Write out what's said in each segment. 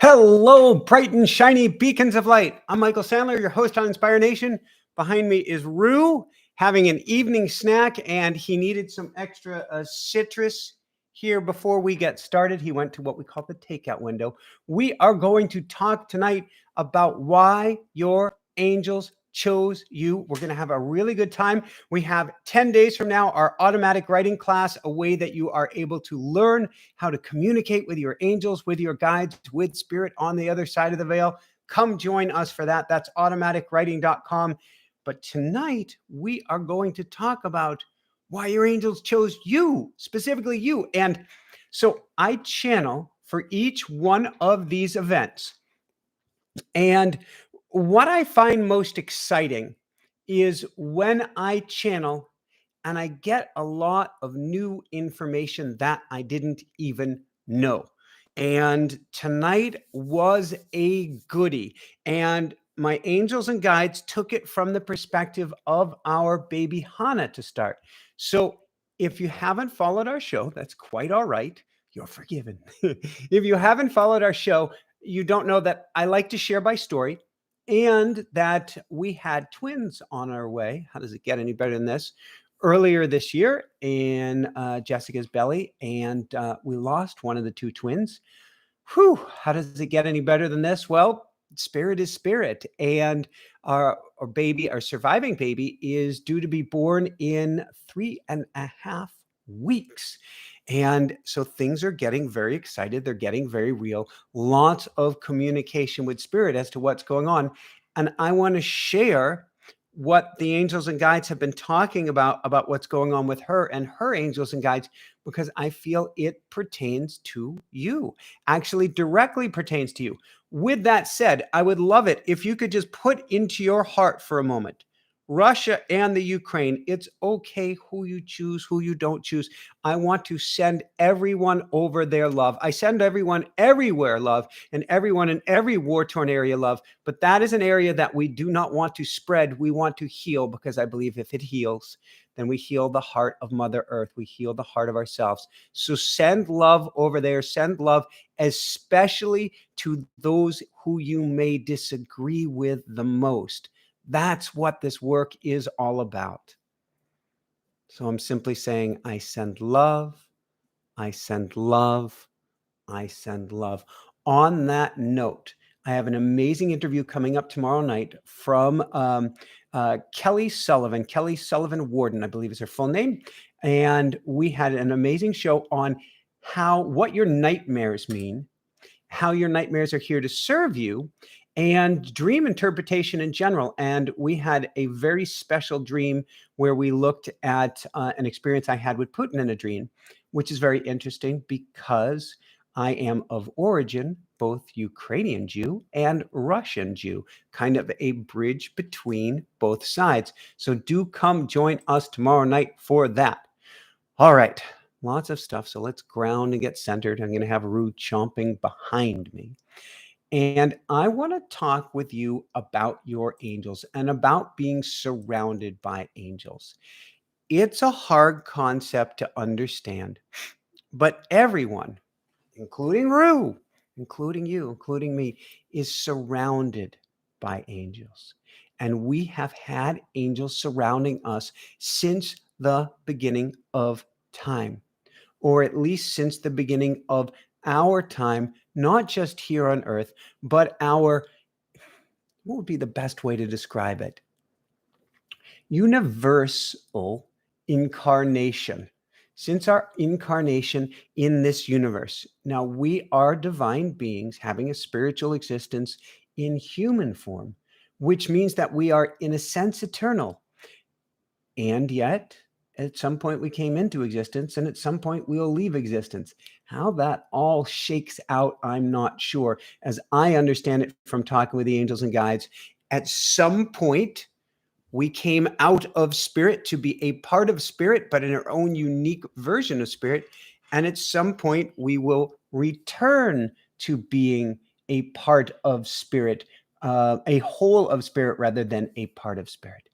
Hello, bright and shiny beacons of light. I'm Michael Sandler, your host on Inspire Nation. Behind me is Rue having an evening snack, and he needed some extra citrus here before we get started. He went to what we call the takeout window. We are going to talk tonight about why your angels chose you. We're going to have a really good time. We have 10 days from now our automatic writing class, a way that you are able to learn how to communicate with your angels, with your guides, with spirit on the other side of the veil. Come join us for that. That's automaticwriting.com. But tonight we are going to talk about why your angels chose you, specifically you. And so I channel for each one of these events. And what I find most exciting is when I channel and I get a lot of new information that I didn't even know. And tonight was a goodie. And my angels and guides took it from the perspective of our baby Hannah to start. So if you haven't followed our show, that's quite all right. You're forgiven. If you haven't followed our show, you don't know that I like to share my story and that we had twins on our way. How does it get any better than this? Earlier this year in Jessica's belly, and we lost one of the two twins. Whew, how does it get any better than this? Well, spirit is spirit, and our baby, our surviving baby, is due to be born in 3.5 weeks. And so things are getting very excited. They're getting very real. Lots of communication with spirit as to what's going on. And I want to share what the angels and guides have been talking about what's going on with her and her angels and guides, because I feel it pertains to you, actually directly pertains to you. With that said, I would love it if you could just put into your heart for a moment, Russia and the Ukraine. It's okay who you choose, who you don't choose. I want to send everyone over their love. I send everyone everywhere love, and everyone in every war-torn area love. But that is an area that we do not want to spread. We want to heal, because I believe if it heals, then we heal the heart of Mother Earth. We heal the heart of ourselves. So send love over there. Send love, especially to those who you may disagree with the most. That's what this work is all about. So I'm simply saying, I send love, I send love, I send love. On that note, I have an amazing interview coming up tomorrow night from Kelly Sullivan Warden, I believe is her full name. And we had an amazing show on what your nightmares mean, how your nightmares are here to serve you, and dream interpretation in general. And we had a very special dream where we looked at an experience I had with Putin in a dream, which is very interesting because I am of origin both Ukrainian Jew and Russian Jew, kind of a bridge between both sides. So do come join us tomorrow night for that. All right, lots of stuff. So let's ground and get centered. I'm going to have Rue chomping behind me. And I want to talk with you about your angels and about being surrounded by angels. It's a hard concept to understand, but everyone, including Rue, including you, including me, is surrounded by angels. And we have had angels surrounding us since the beginning of time, or at least since the beginning of our time, not just here on earth, but what would be the best way to describe it? Universal incarnation. Since our incarnation in this universe. Now, we are divine beings having a spiritual existence in human form, which means that we are, in a sense, eternal. And yet, at some point we came into existence, and at some point we'll leave existence. How that all shakes out, I'm not sure. As I understand it from talking with the angels and guides, at some point we came out of spirit to be a part of spirit, but in our own unique version of spirit. And at some point we will return to being a part of spirit, a whole of spirit rather than a part of spirit.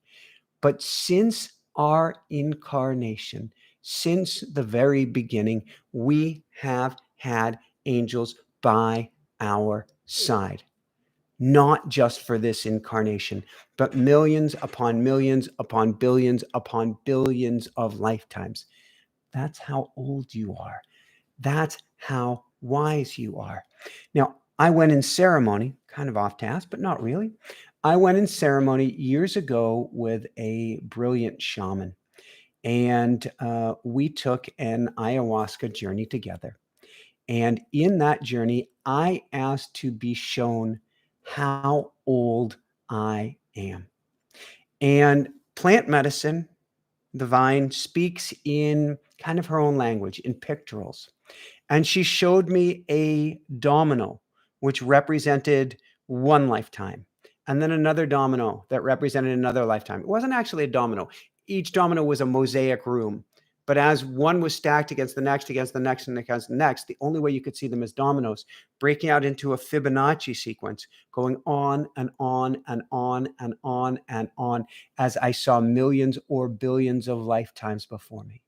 But since our incarnation, since the very beginning, we have had angels by our side, not just for this incarnation, but millions upon millions upon billions of lifetimes. That's how old you are. That's how wise you are. Now, I went in ceremony, kind of off task, but not really. I went in ceremony years ago with a brilliant shaman, and we took an ayahuasca journey together. And in that journey, I asked to be shown how old I am. And plant medicine, the vine, speaks in kind of her own language, in pictorials. And she showed me a domino, which represented one lifetime, and then another domino that represented another lifetime. It wasn't actually a domino. Each domino was a mosaic room. But as one was stacked against the next, and against the next, the only way you could see them as dominoes, breaking out into a Fibonacci sequence, going on and on and on and on and on, as I saw millions or billions of lifetimes before me.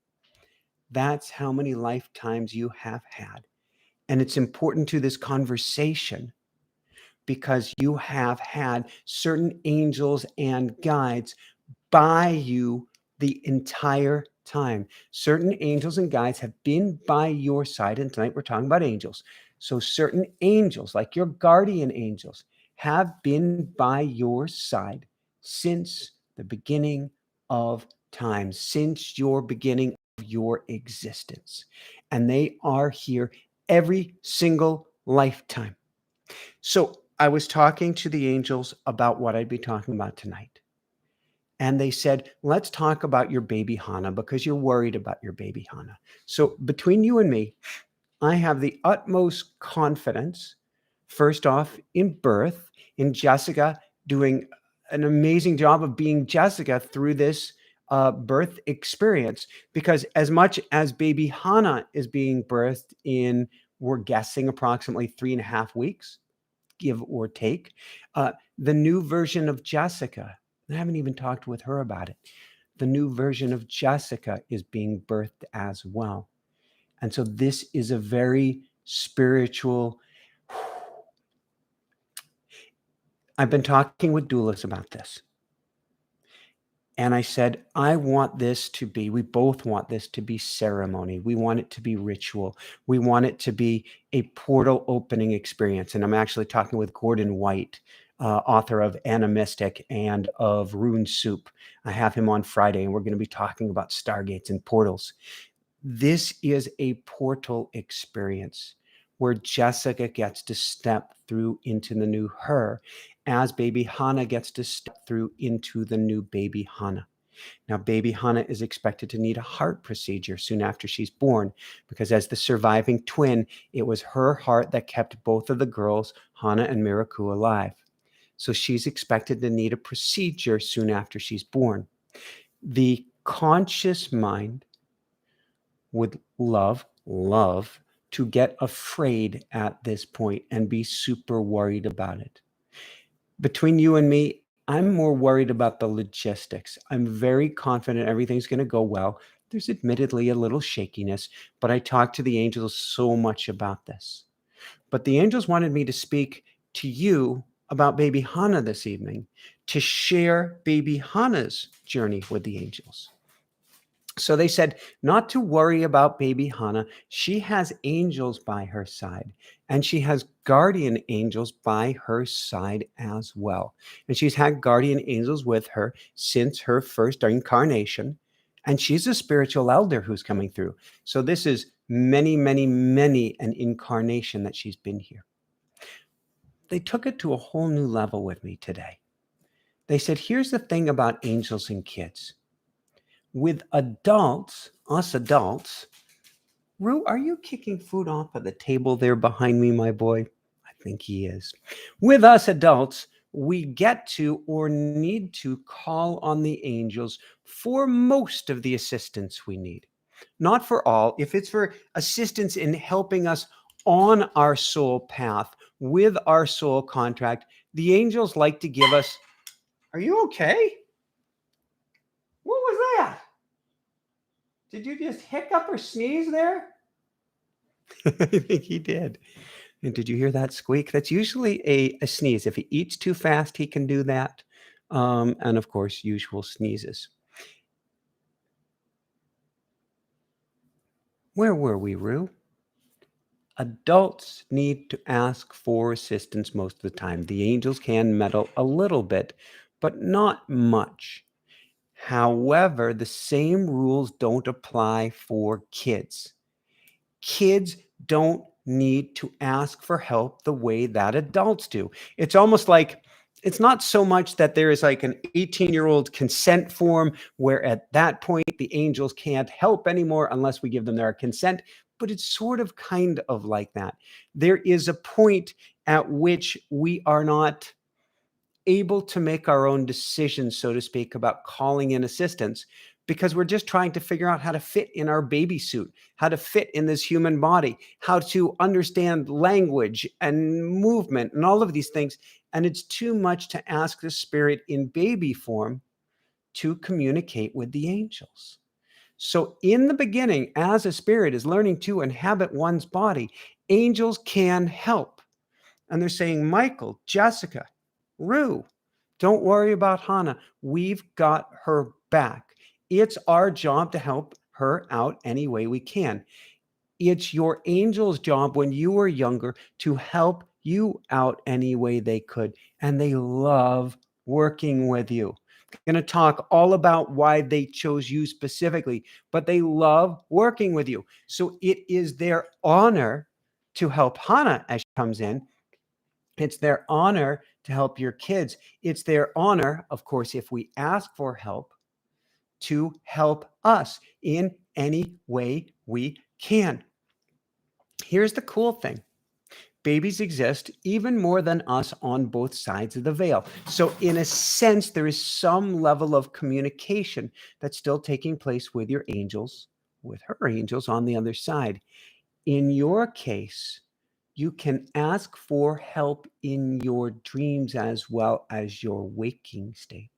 That's how many lifetimes you have had. And it's important to this conversation because you have had certain angels and guides by you the entire time. Certain angels and guides have been by your side. And tonight we're talking about angels. So certain angels, like your guardian angels, have been by your side since the beginning of time, since your beginning of your existence. And they are here every single lifetime. So I was talking to the angels about what I'd be talking about tonight. And they said, let's talk about your baby Hana because you're worried about your baby Hana. So between you and me, I have the utmost confidence, first off, in birth, in Jessica doing an amazing job of being Jessica through this birth experience. Because as much as baby Hana is being birthed in, we're guessing approximately 3.5 weeks, give or take, the new version of Jessica, I haven't even talked with her about it. The new version of Jessica is being birthed as well. And so this is a very spiritual. I've been talking with doulas about this. And I said, I want this to be, we both want this to be ceremony. We want it to be ritual. We want it to be a portal opening experience. And I'm actually talking with Gordon White, author of Animistic and of Rune Soup. I have him on Friday, and we're going to be talking about stargates and portals. This is a portal experience where Jessica gets to step through into the new her as baby Hana gets to step through into the new baby Hana. Now, baby Hana is expected to need a heart procedure soon after she's born because as the surviving twin, it was her heart that kept both of the girls, Hana and Miraku, alive. So she's expected to need a procedure soon after she's born. The conscious mind would love to get afraid at this point and be super worried about it. Between you and me, I'm more worried about the logistics. I'm very confident everything's going to go well. There's admittedly a little shakiness, but I talked to the angels so much about this. But the angels wanted me to speak to you about baby Hana this evening, to share baby Hana's journey with the angels. So they said not to worry about baby Hana. She has angels by her side, and she has guardian angels by her side as well. And she's had guardian angels with her since her first incarnation, and she's a spiritual elder who's coming through. So this is many, many, many an incarnation that she's been here. They took it to a whole new level with me today. They said, here's the thing about angels and kids. With adults, us adults, Rue, are you kicking food off of the table there behind me, my boy? I think he is. With us adults, we get to or need to call on the angels for most of the assistance we need. Not for all. If it's for assistance in helping us on our soul path with our soul contract, the angels like to give us. Are you okay? What was that? Did you just hiccup or sneeze there? I think he did. And did you hear that squeak? That's usually a sneeze. If he eats too fast, he can do that. And of course, usual sneezes. Where were we, Rue? Adults need to ask for assistance most of the time. The angels can meddle a little bit, but not much. However, the same rules don't apply for kids. Kids don't need to ask for help the way that adults do. It's almost like it's not so much that there is like an 18-year-old consent form where at that point the angels can't help anymore unless we give them their consent, but it's sort of kind of like that. There is a point at which we are not able to make our own decisions, so to speak, about calling in assistance because we're just trying to figure out how to fit in our baby suit, how to fit in this human body, how to understand language and movement and all of these things. And it's too much to ask the spirit in baby form to communicate with the angels. So, in the beginning, as a spirit is learning to inhabit one's body, angels can help. And they're saying, Michael, Jessica, Rue, don't worry about Hannah. We've got her back. It's our job to help her out any way we can. It's your angel's job when you were younger to help you out any way they could. And they love working with you. I'm going to talk all about why they chose you specifically, but they love working with you. So it is their honor to help Hannah as she comes in. It's their honor to help your kids. It's their honor, of course, if we ask for help, to help us in any way we can. Here's the cool thing. Babies exist even more than us on both sides of the veil. So in a sense, there is some level of communication that's still taking place with your angels, with her angels on the other side. In your case, you can ask for help in your dreams as well as your waking state.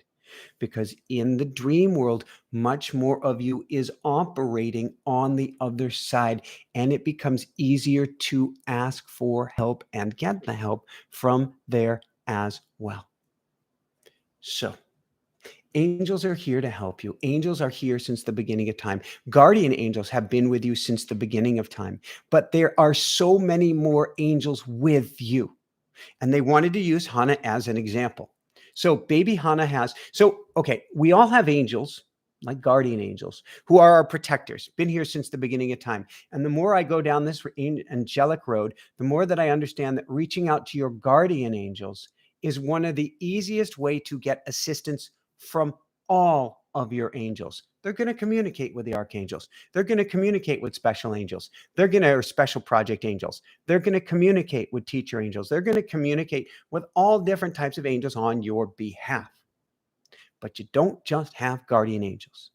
Because in the dream world, much more of you is operating on the other side, and it becomes easier to ask for help and get the help from there as well. So, angels are here to help you. Angels are here since the beginning of time. Guardian angels have been with you since the beginning of time, but there are so many more angels with you. And they wanted to use Hannah as an example. So baby Hannah okay, we all have angels, like guardian angels, who are our protectors, been here since the beginning of time. And the more I go down this angelic road, the more that I understand that reaching out to your guardian angels is one of the easiest way to get assistance from all of your angels. They're going to communicate with the archangels. They're going to communicate with special angels. They're going to, or special project angels. They're going to communicate with teacher angels. They're going to communicate with all different types of angels on your behalf. But you don't just have guardian angels.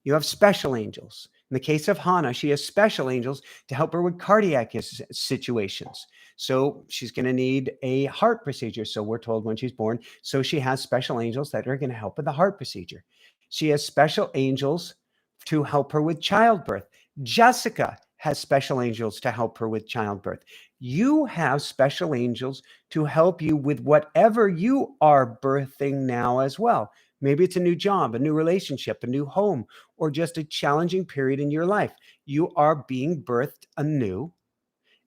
You have special angels. In the case of Hannah, she has special angels to help her with cardiac situations. So she's going to need a heart procedure. So we're told when she's born. So she has special angels that are going to help with the heart procedure. She has special angels to help her with childbirth. Jessica has special angels to help her with childbirth. You have special angels to help you with whatever you are birthing now as well. Maybe it's a new job, a new relationship, a new home, or just a challenging period in your life. You are being birthed anew,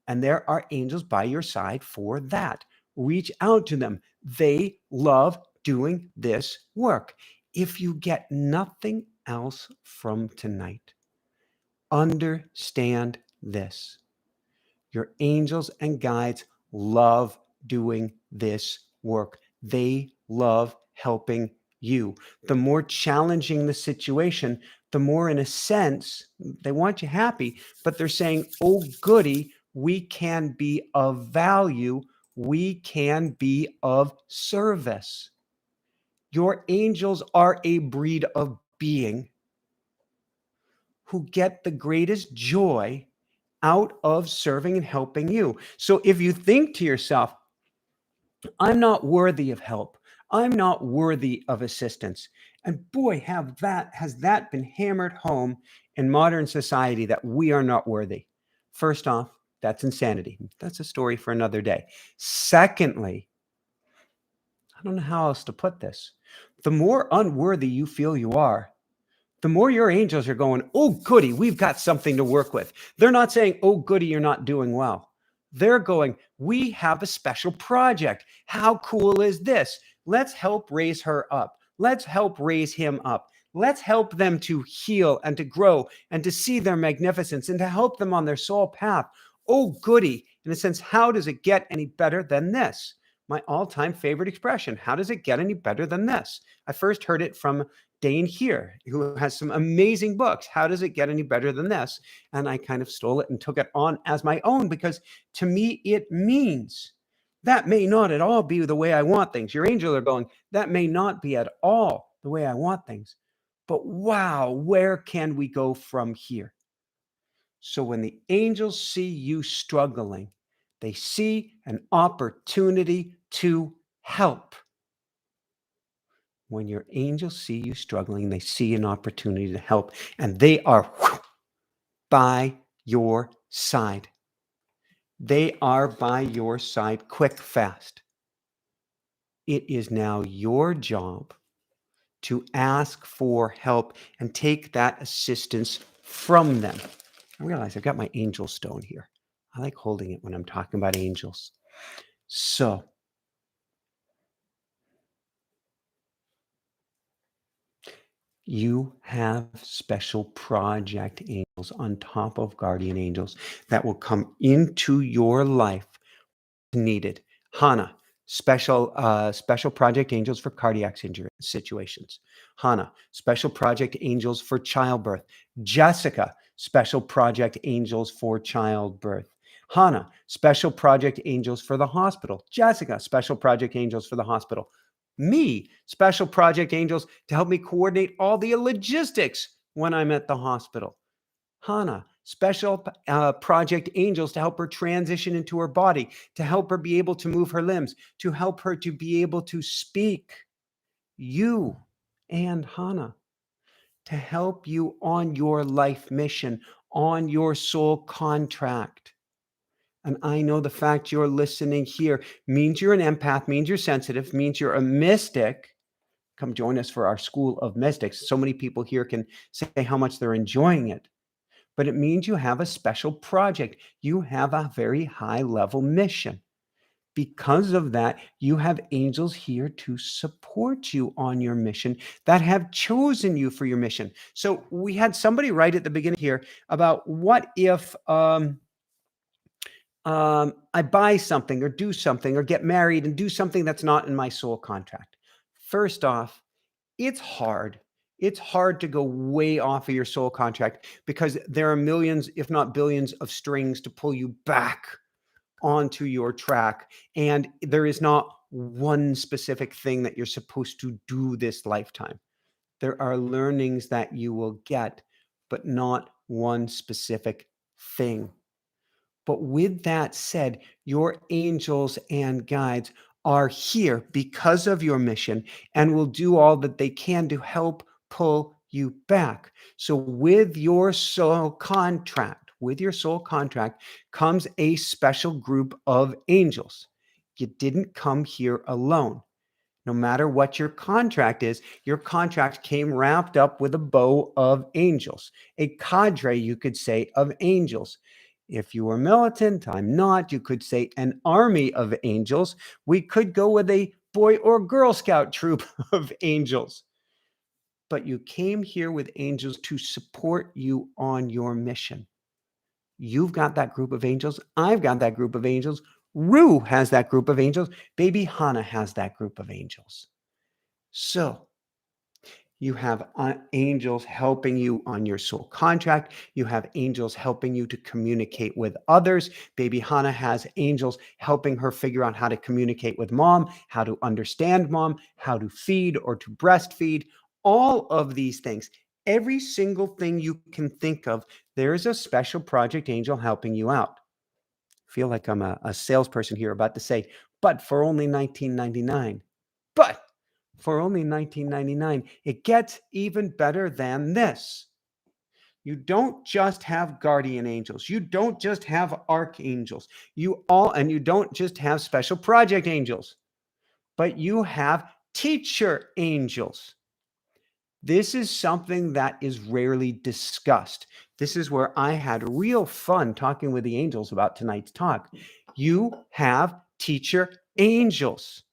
and there are angels by your side for that. Reach out to them. They love doing this work. If you get nothing else from tonight, understand this. Your angels and guides love doing this work. They love helping you. The more challenging the situation, the more, in a sense, they want you happy, but they're saying, oh, goody, we can be of value. We can be of service. Your angels are a breed of being who get the greatest joy out of serving and helping you. So if you think to yourself, I'm not worthy of help, I'm not worthy of assistance, and boy, has that been hammered home in modern society that we are not worthy. First off, That's insanity. That's a story for another day. Secondly, I don't know how else to put this. The more unworthy you feel you are, the more your angels are going, oh, goody, we've got something to work with. They're not saying, oh, goody, you're not doing well. They're going, we have a special project. How cool is this? Let's help raise her up. Let's help raise him up. Let's help them to heal and to grow and to see their magnificence and to help them on their soul path. Oh, goody. In a sense, how does it get any better than this? My all-time favorite expression. How does it get any better than this? I first heard it from Dane here, who has some amazing books. How does it get any better than this? And I kind of stole it and took it on as my own because to me, it means that may not at all be the way I want things. Your angels are going, that may not be at all the way I want things. But wow, where can we go from here? So when the angels see you struggling, they see an opportunity to help. When your angels see you struggling, they see an opportunity to help, and they are by your side. They are by your side quick, fast. It is now your job to ask for help and take that assistance from them. I realize I've got my angel stone here. I like holding it when I'm talking about angels. So, you have special project angels on top of guardian angels that will come into your life needed. Hannah, special project angels for cardiac situations. Hannah, special project angels for childbirth. Jessica, special project angels for childbirth. Hannah, special project angels for the hospital. Jessica, special project angels for the hospital. Me, special project angels to help me coordinate all the logistics when I'm at the hospital. Hannah, special project angels to help her transition into her body, to help her be able to move her limbs, to help her to be able to speak. You and Hannah, to help you on your life mission, on your soul contract. And I know the fact you're listening here means you're an empath, means you're sensitive, means you're a mystic. Come join us for our School of Mystics. So many people here can say how much they're enjoying it. But it means you have a special project. You have a very high level mission. Because of that, you have angels here to support you on your mission that have chosen you for your mission. So we had somebody write at the beginning here about what if I buy something or do something or get married and do something that's not in my soul contract. First off, it's hard. It's hard to go way off of your soul contract because there are millions, if not billions, of strings to pull you back onto your track. And there is not one specific thing that you're supposed to do this lifetime. There are learnings that you will get, but not one specific thing. But with that said, your angels and guides are here because of your mission and will do all that they can to help pull you back. So with your soul contract, comes a special group of angels. You didn't come here alone. No matter what your contract is, your contract came wrapped up with a bow of angels, a cadre, you could say, of angels. If you were militant, I'm not, you could say an army of angels. We could go with a Boy or Girl Scout troop of angels. But you came here with angels to support you on your mission. You've got that group of angels. I've got that group of angels. Rue has that group of angels. Baby Hannah has that group of angels. So you have angels helping you on your soul contract. You have angels helping you to communicate with others. Baby Hannah has angels helping her figure out how to communicate with mom, how to understand mom, how to feed or to breastfeed, all of these things. Every single thing you can think of, there's a special project angel helping you out. I feel like I'm a salesperson here about to say, but for only $19.99. But for only $19.99, it gets even better than this. You don't just have guardian angels. You don't just have archangels. You don't just have special project angels, but you have teacher angels. This is something that is rarely discussed. This is where I had real fun talking with the angels about tonight's talk. You have teacher angels.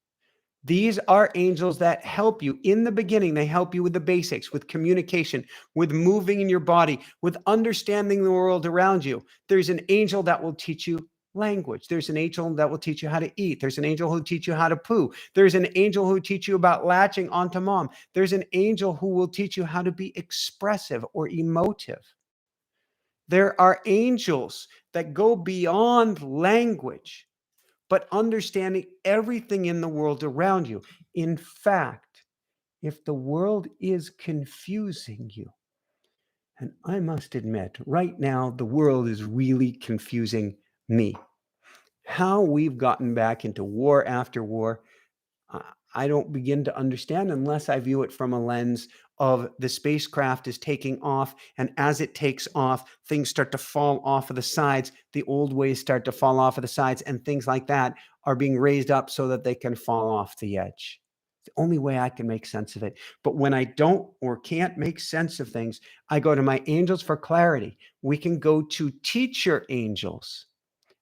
These are angels that help you in the beginning. They help you with the basics, with communication, with moving in your body, with understanding the world around you. There's an angel that will teach you language. There's an angel that will teach you how to eat. There's an angel who will teach you how to poo. There's an angel who will teach you about latching onto mom. There's an angel who will teach you how to be expressive or emotive. There are angels that go beyond language, but understanding everything in the world around you. In fact, if the world is confusing you, and I must admit, right now, the world is really confusing me. How we've gotten back into war after war, I don't begin to understand unless I view it from a lens of the spacecraft is taking off, and as it takes off, things start to fall off of the sides. The old ways start to fall off of the sides, and things like that are being raised up so that they can fall off the edge. It's the only way I can make sense of it. But when I don't or can't make sense of things, I go to my angels for clarity. We can go to teacher angels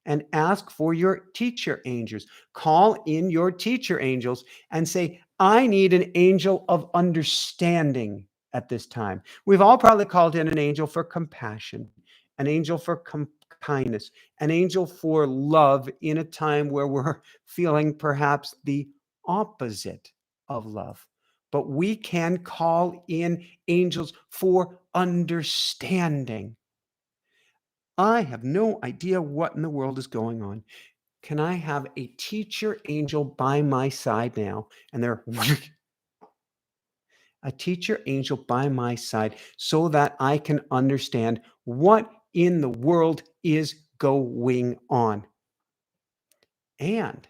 and ask for your teacher angels. Call in your teacher angels and say, I need an angel of understanding at this time. We've all probably called in an angel for compassion, an angel for kindness, an angel for love in a time where we're feeling perhaps the opposite of love. But we can call in angels for understanding. I have no idea what in the world is going on. Can I have a teacher angel by my side now? And they're a teacher angel by my side so that I can understand what in the world is going on. And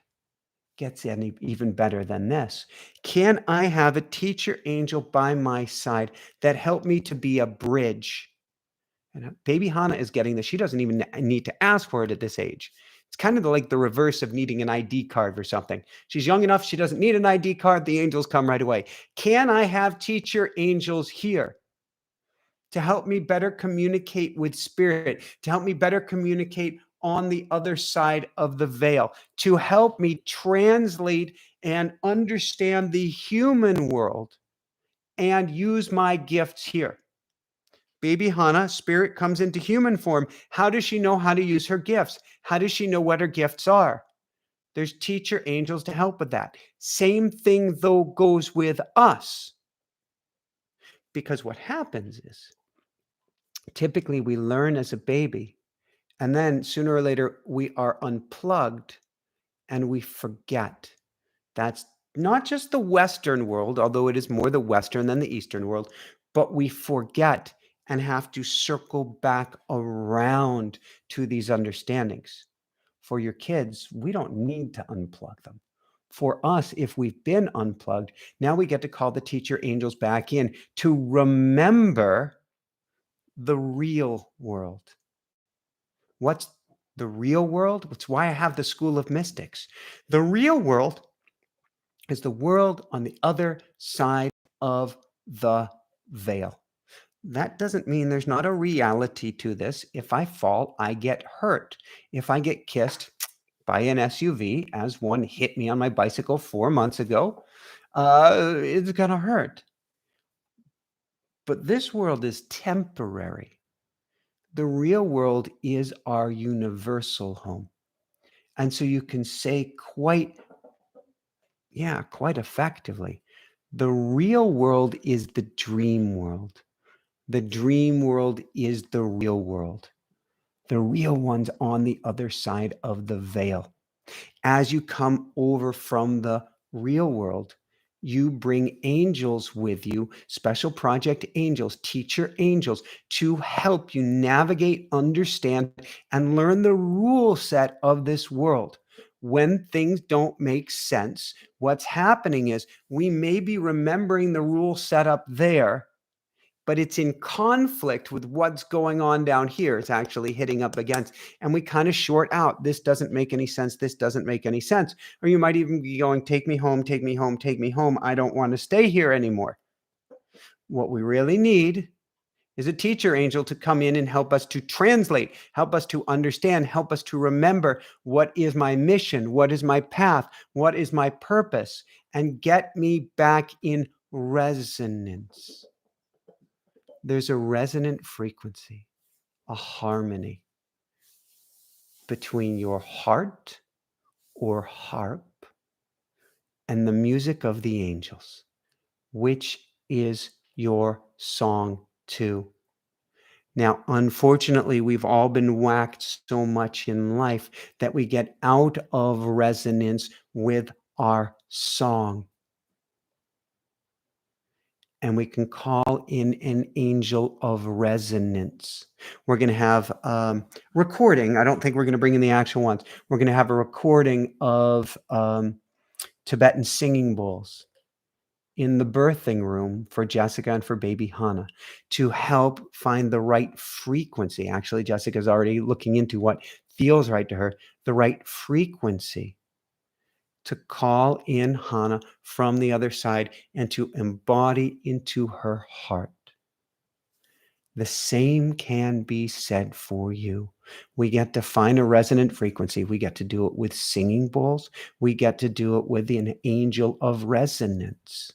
gets any even better than this. Can I have a teacher angel by my side that help me to be a bridge? And baby Hannah is getting this. She doesn't even need to ask for it at this age. It's kind of like the reverse of needing an ID card or something. She's young enough. She doesn't need an ID card. The angels come right away. Can I have teacher angels here to help me better communicate with spirit, to help me better communicate on the other side of the veil, to help me translate and understand the human world and use my gifts here? Baby Hannah, spirit comes into human form. How does she know how to use her gifts? How does she know what her gifts are? There's teacher angels to help with that. Same thing, though, goes with us. Because what happens is typically we learn as a baby, and then sooner or later we are unplugged and we forget. That's not just the Western world, although it is more the Western than the Eastern world, but we forget and have to circle back around to these understandings. For your kids, we don't need to unplug them. For us, if we've been unplugged, now we get to call the teacher angels back in to remember the real world. What's the real world? That's why I have the School of Mystics. The real world is the world on the other side of the veil. That doesn't mean there's not a reality to this. If I fall, I get hurt. If I get kissed by an SUV, as one hit me on my bicycle 4 months ago, it's going to hurt. But this world is temporary. The real world is our universal home. And so you can say quite effectively, the real world is the dream world. The dream world is the real world. The real one's on the other side of the veil. As you come over from the real world, you bring angels with you, special project angels, teacher angels, to help you navigate, understand, and learn the rule set of this world. When things don't make sense, what's happening is we may be remembering the rule set up there, but it's in conflict with what's going on down here. It's actually hitting up against, and we kind of short out. This doesn't make any sense. This doesn't make any sense. Or you might even be going, take me home, take me home, take me home. I don't want to stay here anymore. What we really need is a teacher angel to come in and help us to translate, help us to understand, help us to remember what is my mission, what is my path, what is my purpose, and get me back in resonance. There's a resonant frequency, a harmony between your heart or harp and the music of the angels, which is your song too. Now, unfortunately, we've all been whacked so much in life that we get out of resonance with our song. And we can call in an angel of resonance. We're going to have recording. I don't think we're going to bring in the actual ones. We're going to have a recording of Tibetan singing bowls in the birthing room for Jessica and for baby Hannah to help find the right frequency. Actually, Jessica's already looking into what feels right to her, the right frequency to call in Hannah from the other side and to embody into her heart. The same can be said for you. We get to find a resonant frequency. We get to do it with singing bowls. We get to do it with an angel of resonance.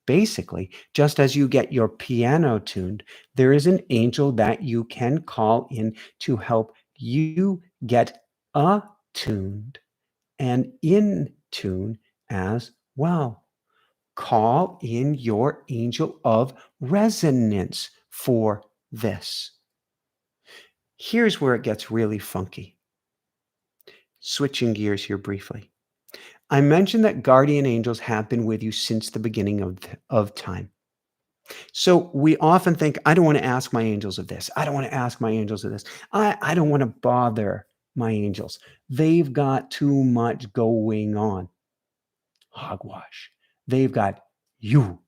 Basically, just as you get your piano tuned, there is an angel that you can call in to help you get attuned and in tune as well. Call in your angel of resonance for this. Here's where it gets really funky. Switching gears here briefly. I mentioned that guardian angels have been with you since the beginning of time. So we often think, I don't want to ask my angels of this. I don't want to ask my angels of this. I don't want to bother my angels. They've got too much going on. Hogwash. They've got you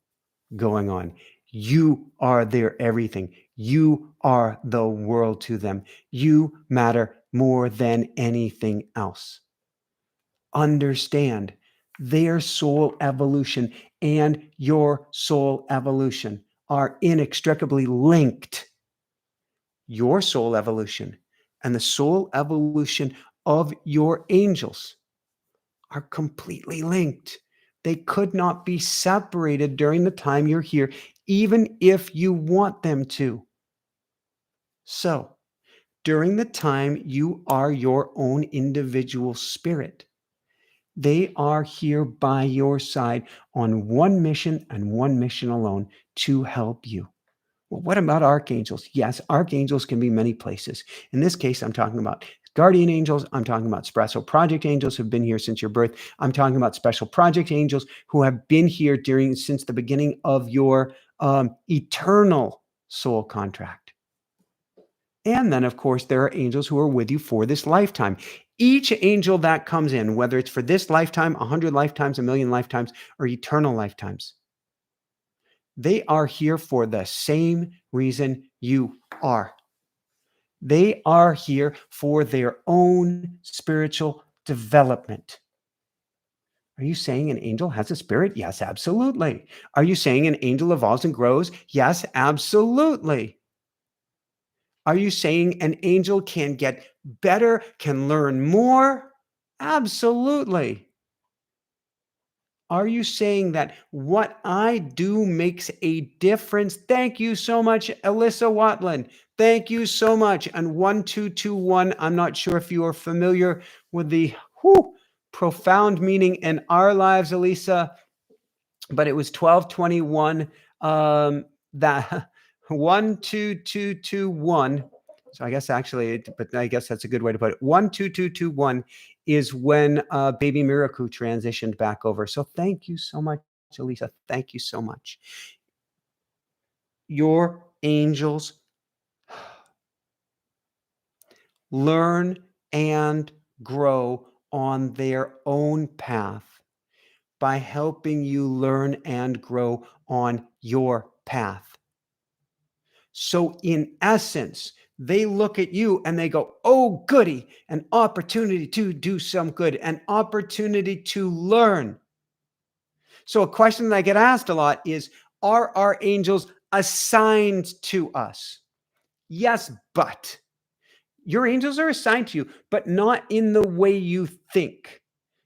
going on. You are their everything. You are the world to them. You matter more than anything else. Understand their soul evolution and your soul evolution are inextricably linked. Your soul evolution and the soul evolution of your angels are completely linked. They could not be separated during the time you're here, even if you want them to. So, during the time you are your own individual spirit, they are here by your side on one mission and one mission alone to help you. Well, what about archangels? Yes, archangels can be many places. In this case, I'm talking about guardian angels. I'm talking about special project angels who've been here since your birth. I'm talking about special project angels who have been here since the beginning of your eternal soul contract. And then, of course, there are angels who are with you for this lifetime. Each angel that comes in, whether it's for this lifetime, 100 lifetimes, a million lifetimes, or eternal lifetimes, they are here for the same reason you are. They are here for their own spiritual development. Are you saying an angel has a spirit? Yes, absolutely. Are you saying an angel evolves and grows? Yes, absolutely. Are you saying an angel can get better, can learn more? Absolutely. Are you saying that what I do makes a difference? Thank you so much, Alyssa Watland. Thank you so much. And 1221, I'm not sure if you are familiar with the profound meaning in our lives, Elisa, but it was 1221 that 12221. So I guess actually, but I guess that's a good way to put it. 12221 is when baby Miracle transitioned back over. So thank you so much, Elisa. Thank you so much. Your angels learn and grow on their own path by helping you learn and grow on your path. So in essence, they look at you and they go, oh, goody, an opportunity to do some good, an opportunity to learn. So a question that I get asked a lot is, are our angels assigned to us? Yes, but your angels are assigned to you, but not in the way you think.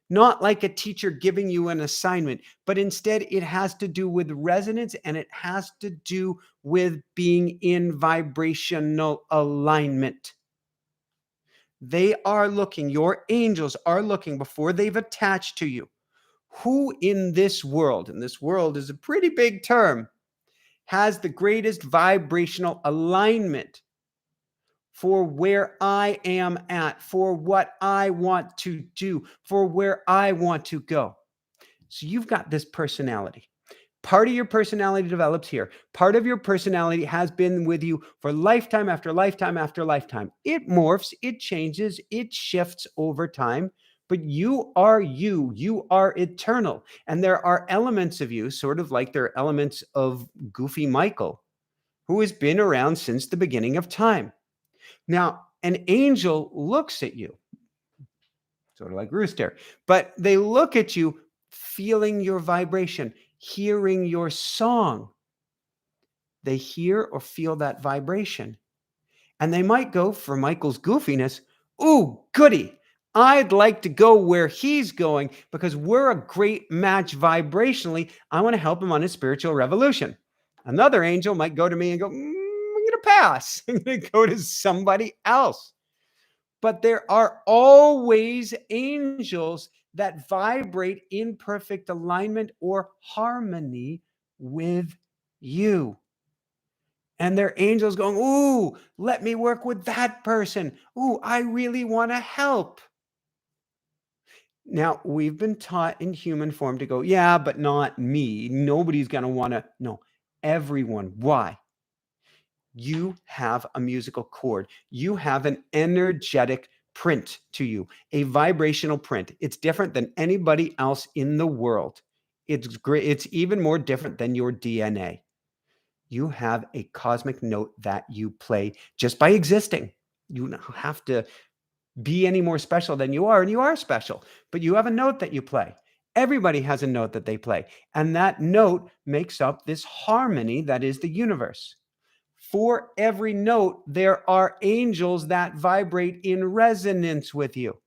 Not like a teacher giving you an assignment, but instead it has to do with resonance, and it has to do with being in vibrational alignment. They are looking, your angels are looking before they've attached to you. Who in this world, and this world is a pretty big term, has the greatest vibrational alignment for where I am at, for what I want to do, for where I want to go? So you've got this personality. Part of your personality develops here. Part of your personality has been with you for lifetime after lifetime after lifetime. It morphs, it changes, it shifts over time, but you are you. You are eternal. And there are elements of you, sort of like there are elements of Goofy Michael, who has been around since the beginning of time. Now, an angel looks at you, sort of like Rooster, but they look at you feeling your vibration, hearing your song. They hear or feel that vibration. And they might go, for Michael's goofiness, ooh, goody. I'd like to go where he's going because we're a great match vibrationally. I want to help him on his spiritual revolution. Another angel might go to me and go, I'm going to pass. I'm going to go to somebody else. But there are always angels that vibrate in perfect alignment or harmony with you. And they're angels going, ooh, let me work with that person. Ooh, I really want to help. Now, we've been taught in human form to go, yeah, but not me. Nobody's going to want to. No, everyone. Why? You have a musical cord. You have an energetic print to you, a vibrational print. It's different than anybody else in the world. It's great. It's even more different than your DNA. You have a cosmic note that you play just by existing. You don't have to be any more special than you are, and you are special, but you have a note that you play. Everybody has a note that they play, and that note makes up this harmony that is the universe. For every note, there are angels that vibrate in resonance with you.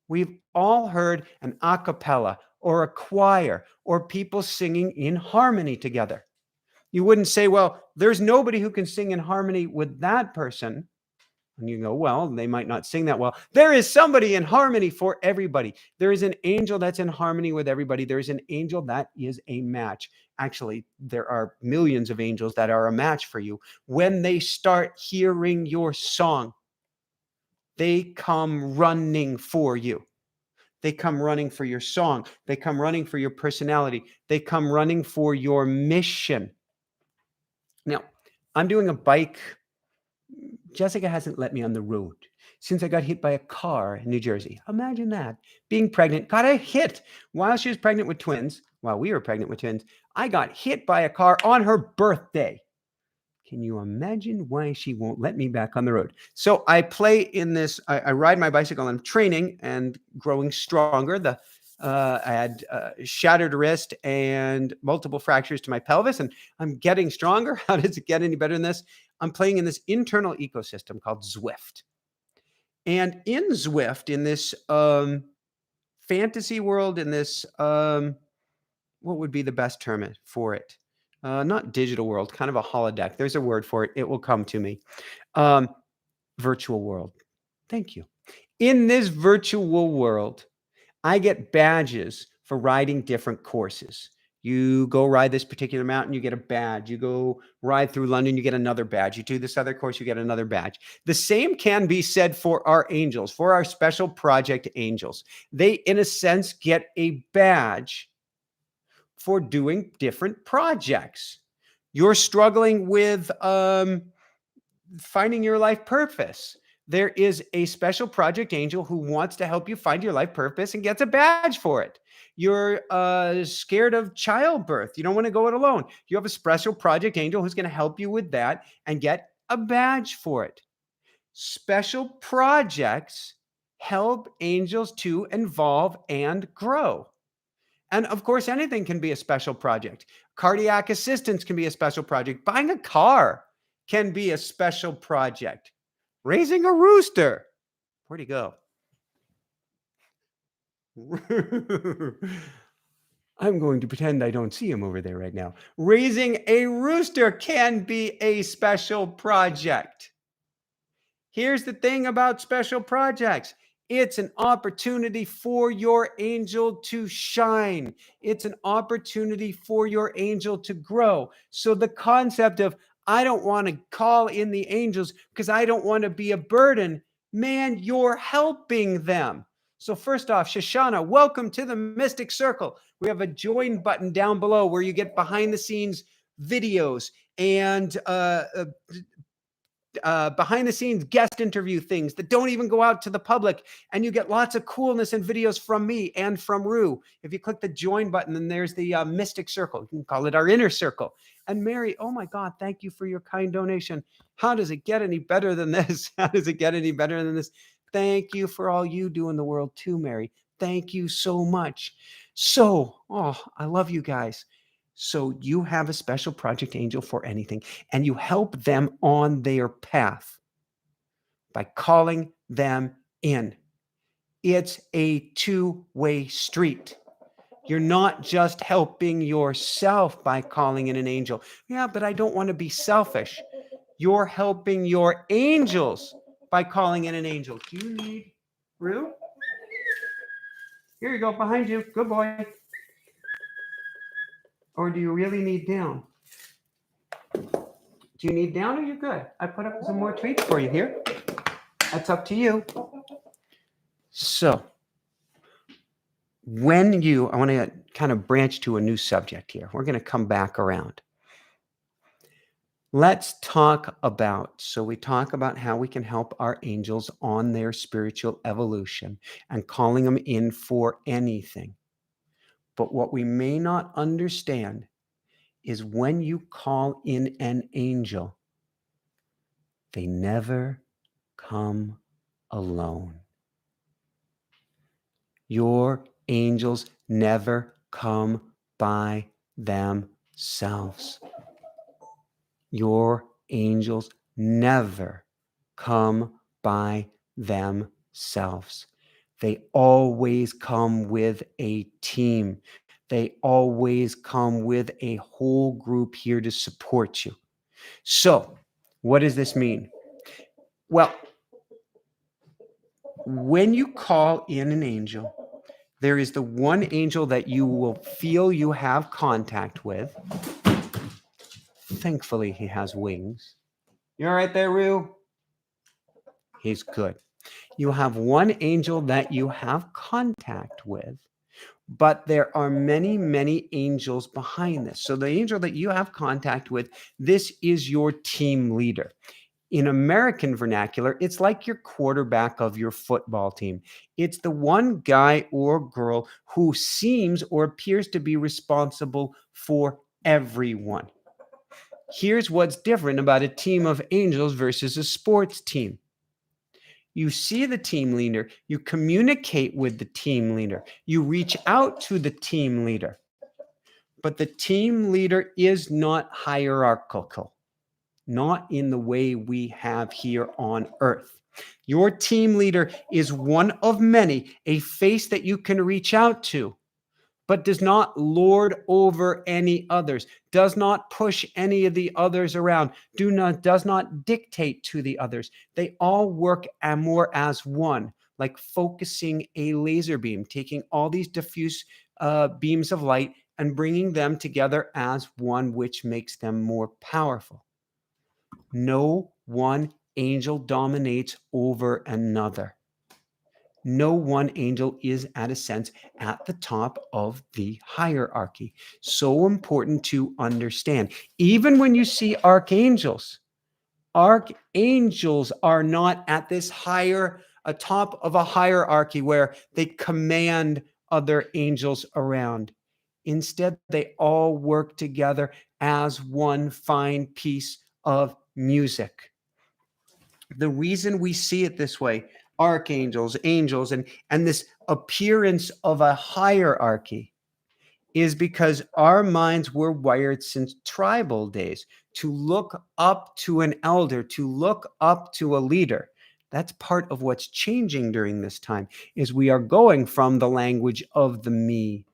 We've all heard an a cappella or a choir or people singing in harmony together. You wouldn't say, well, there's nobody who can sing in harmony with that person. And you go, well, they might not sing that well. There is somebody in harmony for everybody. There is an angel that's in harmony with everybody. There is an angel that is a match. Actually, there are millions of angels that are a match for you. When they start hearing your song, they come running for you. They come running for your song. They come running for your personality. They come running for your mission. Now, I'm doing a bike. Jessica hasn't let me on the road since I got hit by a car in New Jersey. Imagine that. Being pregnant, got a hit while she was pregnant with twins. While we were pregnant with twins, I got hit by a car on her birthday. Can you imagine why she won't let me back on the road? So I play in this, I ride my bicycle. I'm training and growing stronger. I had shattered wrist and multiple fractures to my pelvis, and I'm getting stronger. How does it get any better than this? I'm playing in this internal ecosystem called Zwift. And in Zwift, in this fantasy world, in this, what would be the best term for it? Not digital world, kind of a holodeck. There's a word for it. It will come to me. Virtual world. Thank you. In this virtual world, I get badges for riding different courses. You go ride this particular mountain, you get a badge. You go ride through London, you get another badge. You do this other course, you get another badge. The same can be said for our angels, for our special project angels. They, in a sense, get a badge for doing different projects. You're struggling with finding your life purpose. there is a special project angel who wants to help you find your life purpose and gets a badge for it. You're scared of childbirth. You don't want to go it alone. You have a special project angel who's going to help you with that and get a badge for it. Special projects help angels to evolve and grow. And of course, anything can be a special project. Cardiac assistance can be a special project. Buying a car can be a special project. Raising a rooster. Where'd he go? I'm going to pretend I don't see him over there right now. Raising a rooster can be a special project. Here's the thing about special projects. It's an opportunity for your angel to shine. It's an opportunity for your angel to grow. So the concept of, I don't want to call in the angels because I don't want to be a burden, man, you're helping them. So first off, Shoshana, welcome to the Mystic Circle. We have a join button down below where you get behind the scenes videos and behind the scenes guest interview things that don't even go out to the public. And you get lots of coolness and videos from me and from Rue. If you click the join button, then there's the Mystic Circle. You can call it our inner circle. And Mary, oh my God, thank you for your kind donation. How does it get any better than this? How does it get any better than this? Thank you for all you do in the world too, Mary. Thank you so much. So, I love you guys. So you have a special project angel for anything, and you help them on their path by calling them in. It's a two-way street. You're not just helping yourself by calling in an angel. Yeah, but I don't want to be selfish. You're helping your angels by calling in an angel. Do you need Rue? Here you go, behind you. Good boy. Or do you really need down? Do you need down or you're good? I put up some more treats for you here. That's up to you. So, I want to kind of branch to a new subject here. We're going to come back around. Let's talk about, we talk about how we can help our angels on their spiritual evolution and calling them in for anything. But what we may not understand is when you call in an angel, they never come alone. Your angels never come by themselves. Your angels never come by themselves. They always come with a team. They always come with a whole group here to support you. So, what does this mean? Well, when you call in an angel, there is the one angel that you will feel you have contact with. Thankfully, he has wings. You all right there, Rue? He's good. You have one angel that you have contact with, but there are many, many angels behind this. So the angel that you have contact with, this is your team leader. In American vernacular, it's like your quarterback of your football team. It's the one guy or girl who seems or appears to be responsible for everyone. Here's what's different about a team of angels versus a sports team. You see the team leader, you communicate with the team leader, you reach out to the team leader. But the team leader is not hierarchical. Not in the way we have here on earth. Your team leader is one of many, a face that you can reach out to, but does not lord over any others, does not push any of the others around, does not dictate to the others. They all work more as one, like focusing a laser beam, taking all these diffuse beams of light and bringing them together as one, which makes them more powerful. No one angel dominates over another. No one angel is, at a sense, at the top of the hierarchy. So important to understand. Even when you see archangels, Archangels are not at this higher, atop of a hierarchy where they command other angels around. Instead, they all work together as one fine piece of music. The reason we see it this way, archangels, angels, and this appearance of a hierarchy, is because our minds were wired since tribal days to look up to an elder, to look up to a leader. That's part of what's changing during this time, is we are going from the language of the me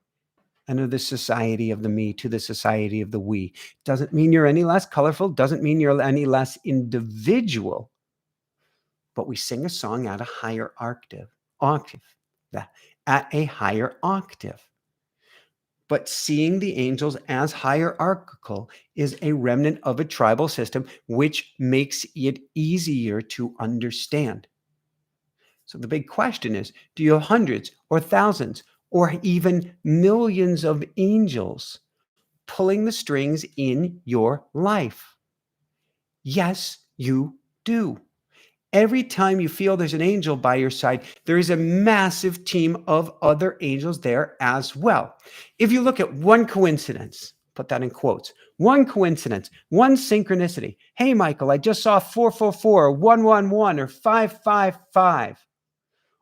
and of the society of the me to the society of the we. Doesn't mean you're any less colorful, doesn't mean you're any less individual, but we sing a song at a higher octave, at a higher octave. But seeing the angels as hierarchical is a remnant of a tribal system, which makes it easier to understand. So the big question is, do you have hundreds or thousands or even millions of angels pulling the strings in your life? Yes, you do. Every time you feel there's an angel by your side, there is a massive team of other angels there as well. If you look at one coincidence, put that in quotes, one coincidence, one synchronicity. Hey, Michael, I just saw 444 or 111 or 555.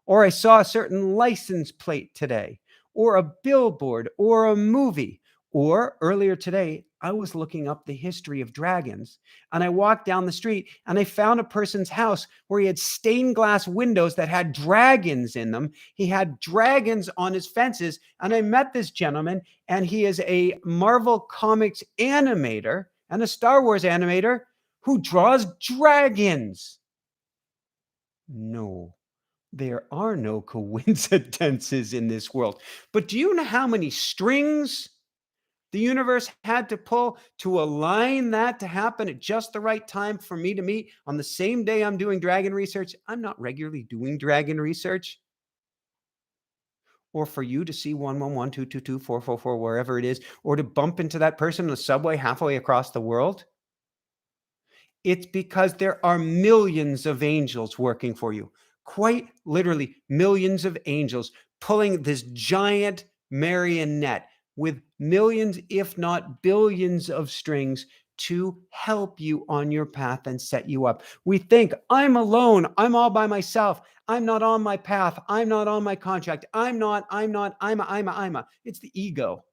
Or I saw a certain license plate today, or a billboard, or a movie. Or earlier today, I was looking up the history of dragons, and I walked down the street and I found a person's house where he had stained glass windows that had dragons in them. He had dragons on his fences, and I met this gentleman, and he is a Marvel Comics animator and a Star Wars animator who draws dragons. No. There are no coincidences in this world. But do you know how many strings the universe had to pull to align that to happen at just the right time for me to meet on the same day I'm doing dragon research? I'm not regularly doing dragon research. Or for you to see 111, 222, 444, wherever it is, or to bump into that person on the subway halfway across the world. It's because there are millions of angels working for you. Quite literally, millions of angels pulling this giant marionette with millions, if not billions, of strings to help you on your path and set you up. We think, I'm alone. I'm all by myself. I'm not on my path. I'm not on my contract. I'm a. It's the ego,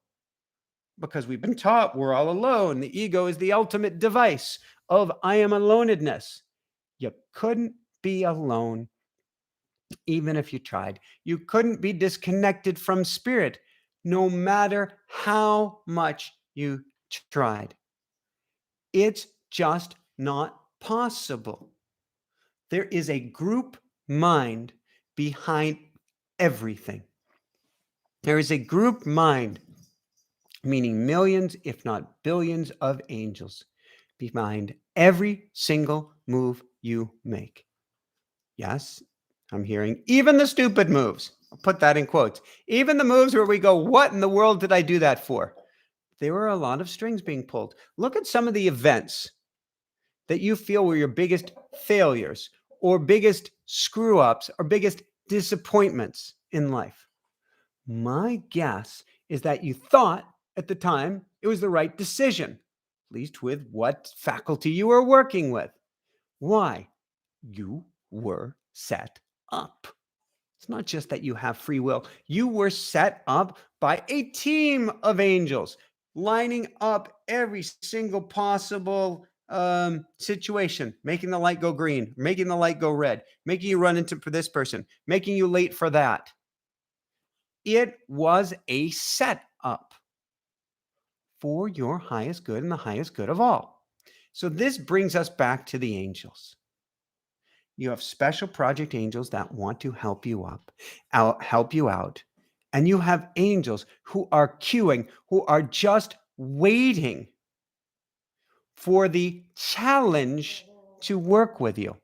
because we've been taught we're all alone. The ego is the ultimate device of I am alonedness. You couldn't be alone even if you tried. You couldn't be disconnected from spirit no matter how much you tried. It's just not possible. There is a group mind behind everything. There is a group mind, meaning millions, if not billions, of angels behind every single move you make. Yes, I'm hearing even the stupid moves. I'll put that in quotes. Even the moves where we go, what in the world did I do that for? There were a lot of strings being pulled. Look at some of the events that you feel were your biggest failures or biggest screw ups or biggest disappointments in life. My guess is that you thought at the time it was the right decision, at least with what faculty you were working with. Why? You were set up. It's not just that you have free will. You were set up by a team of angels lining up every single possible situation, making the light go green, making the light go red, making you run into for this person, making you late for that. It was a setup for your highest good and the highest good of all. So this brings us back to the angels. You have special project angels that want to help you help you out. And you have angels who are queuing, who are just waiting for the challenge to work with you.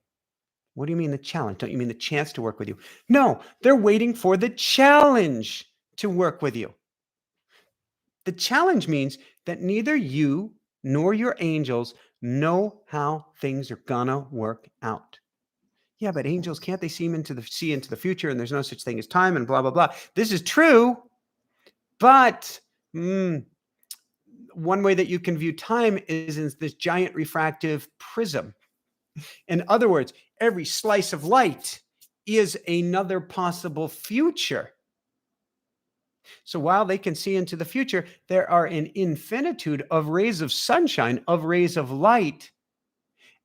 What do you mean the challenge? Don't you mean the chance to work with you? No, they're waiting for the challenge to work with you. The challenge means that neither you nor your angels know how things are gonna work out. Yeah, but angels, can't they see into the future, and there's no such thing as time, and blah blah blah. This is true, but one way that you can view time is in this giant refractive prism. In other words, every slice of light is another possible future. So while they can see into the future, there are an infinitude of rays of sunshine, of rays of light.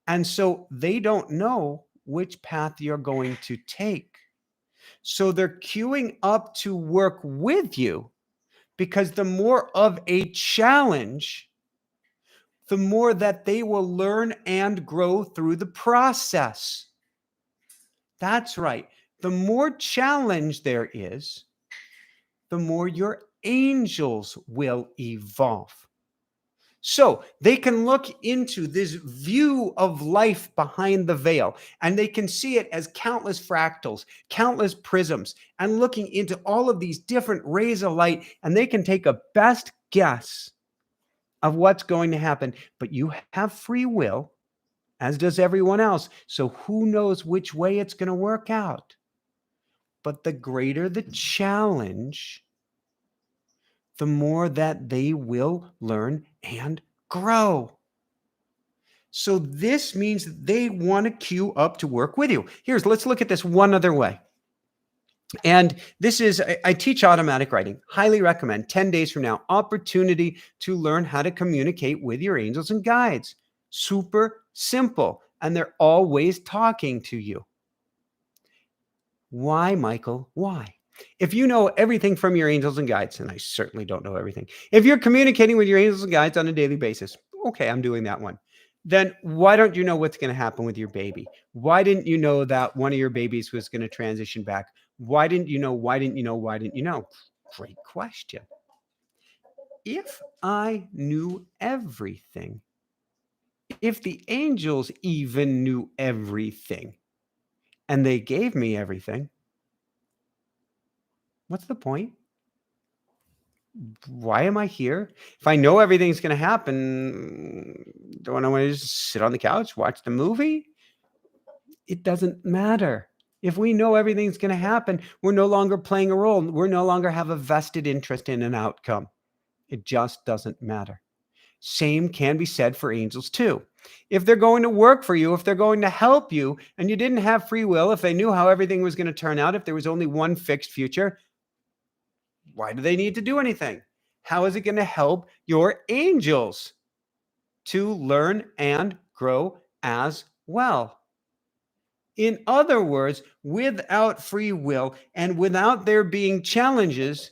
And so they don't know which path you're going to take. So they're queuing up to work with you, because the more of a challenge, the more that they will learn and grow through the process. That's right. The more challenge there is, the more your angels will evolve. So they can look into this view of life behind the veil, and they can see it as countless fractals, countless prisms, and looking into all of these different rays of light, and they can take a best guess of what's going to happen. But you have free will, as does everyone else. So who knows which way it's going to work out? But the greater the challenge, the more that they will learn and grow. So this means that they want to queue up to work with you. Let's look at this one other way. And this is, I teach automatic writing. Highly recommend. 10 days from now, opportunity to learn how to communicate with your angels and guides. Super simple. And they're always talking to you. Why, Michael? Why? If you know everything from your angels and guides, and I certainly don't know everything, if you're communicating with your angels and guides on a daily basis, okay, I'm doing that one, then why don't you know what's going to happen with your baby? Why didn't you know that one of your babies was going to transition back? Why didn't you know? Why didn't you know? Why didn't you know? Great question. If I knew everything, if the angels even knew everything, and they gave me everything, what's the point? Why am I here? If I know everything's going to happen, don't I want to just sit on the couch, watch the movie? It doesn't matter. If we know everything's going to happen, we're no longer playing a role. We're no longer have a vested interest in an outcome. It just doesn't matter. Same can be said for angels too. If they're going to work for you, if they're going to help you, and you didn't have free will, if they knew how everything was going to turn out, if there was only one fixed future, why do they need to do anything? How is it going to help your angels to learn and grow as well? In other words, without free will and without there being challenges,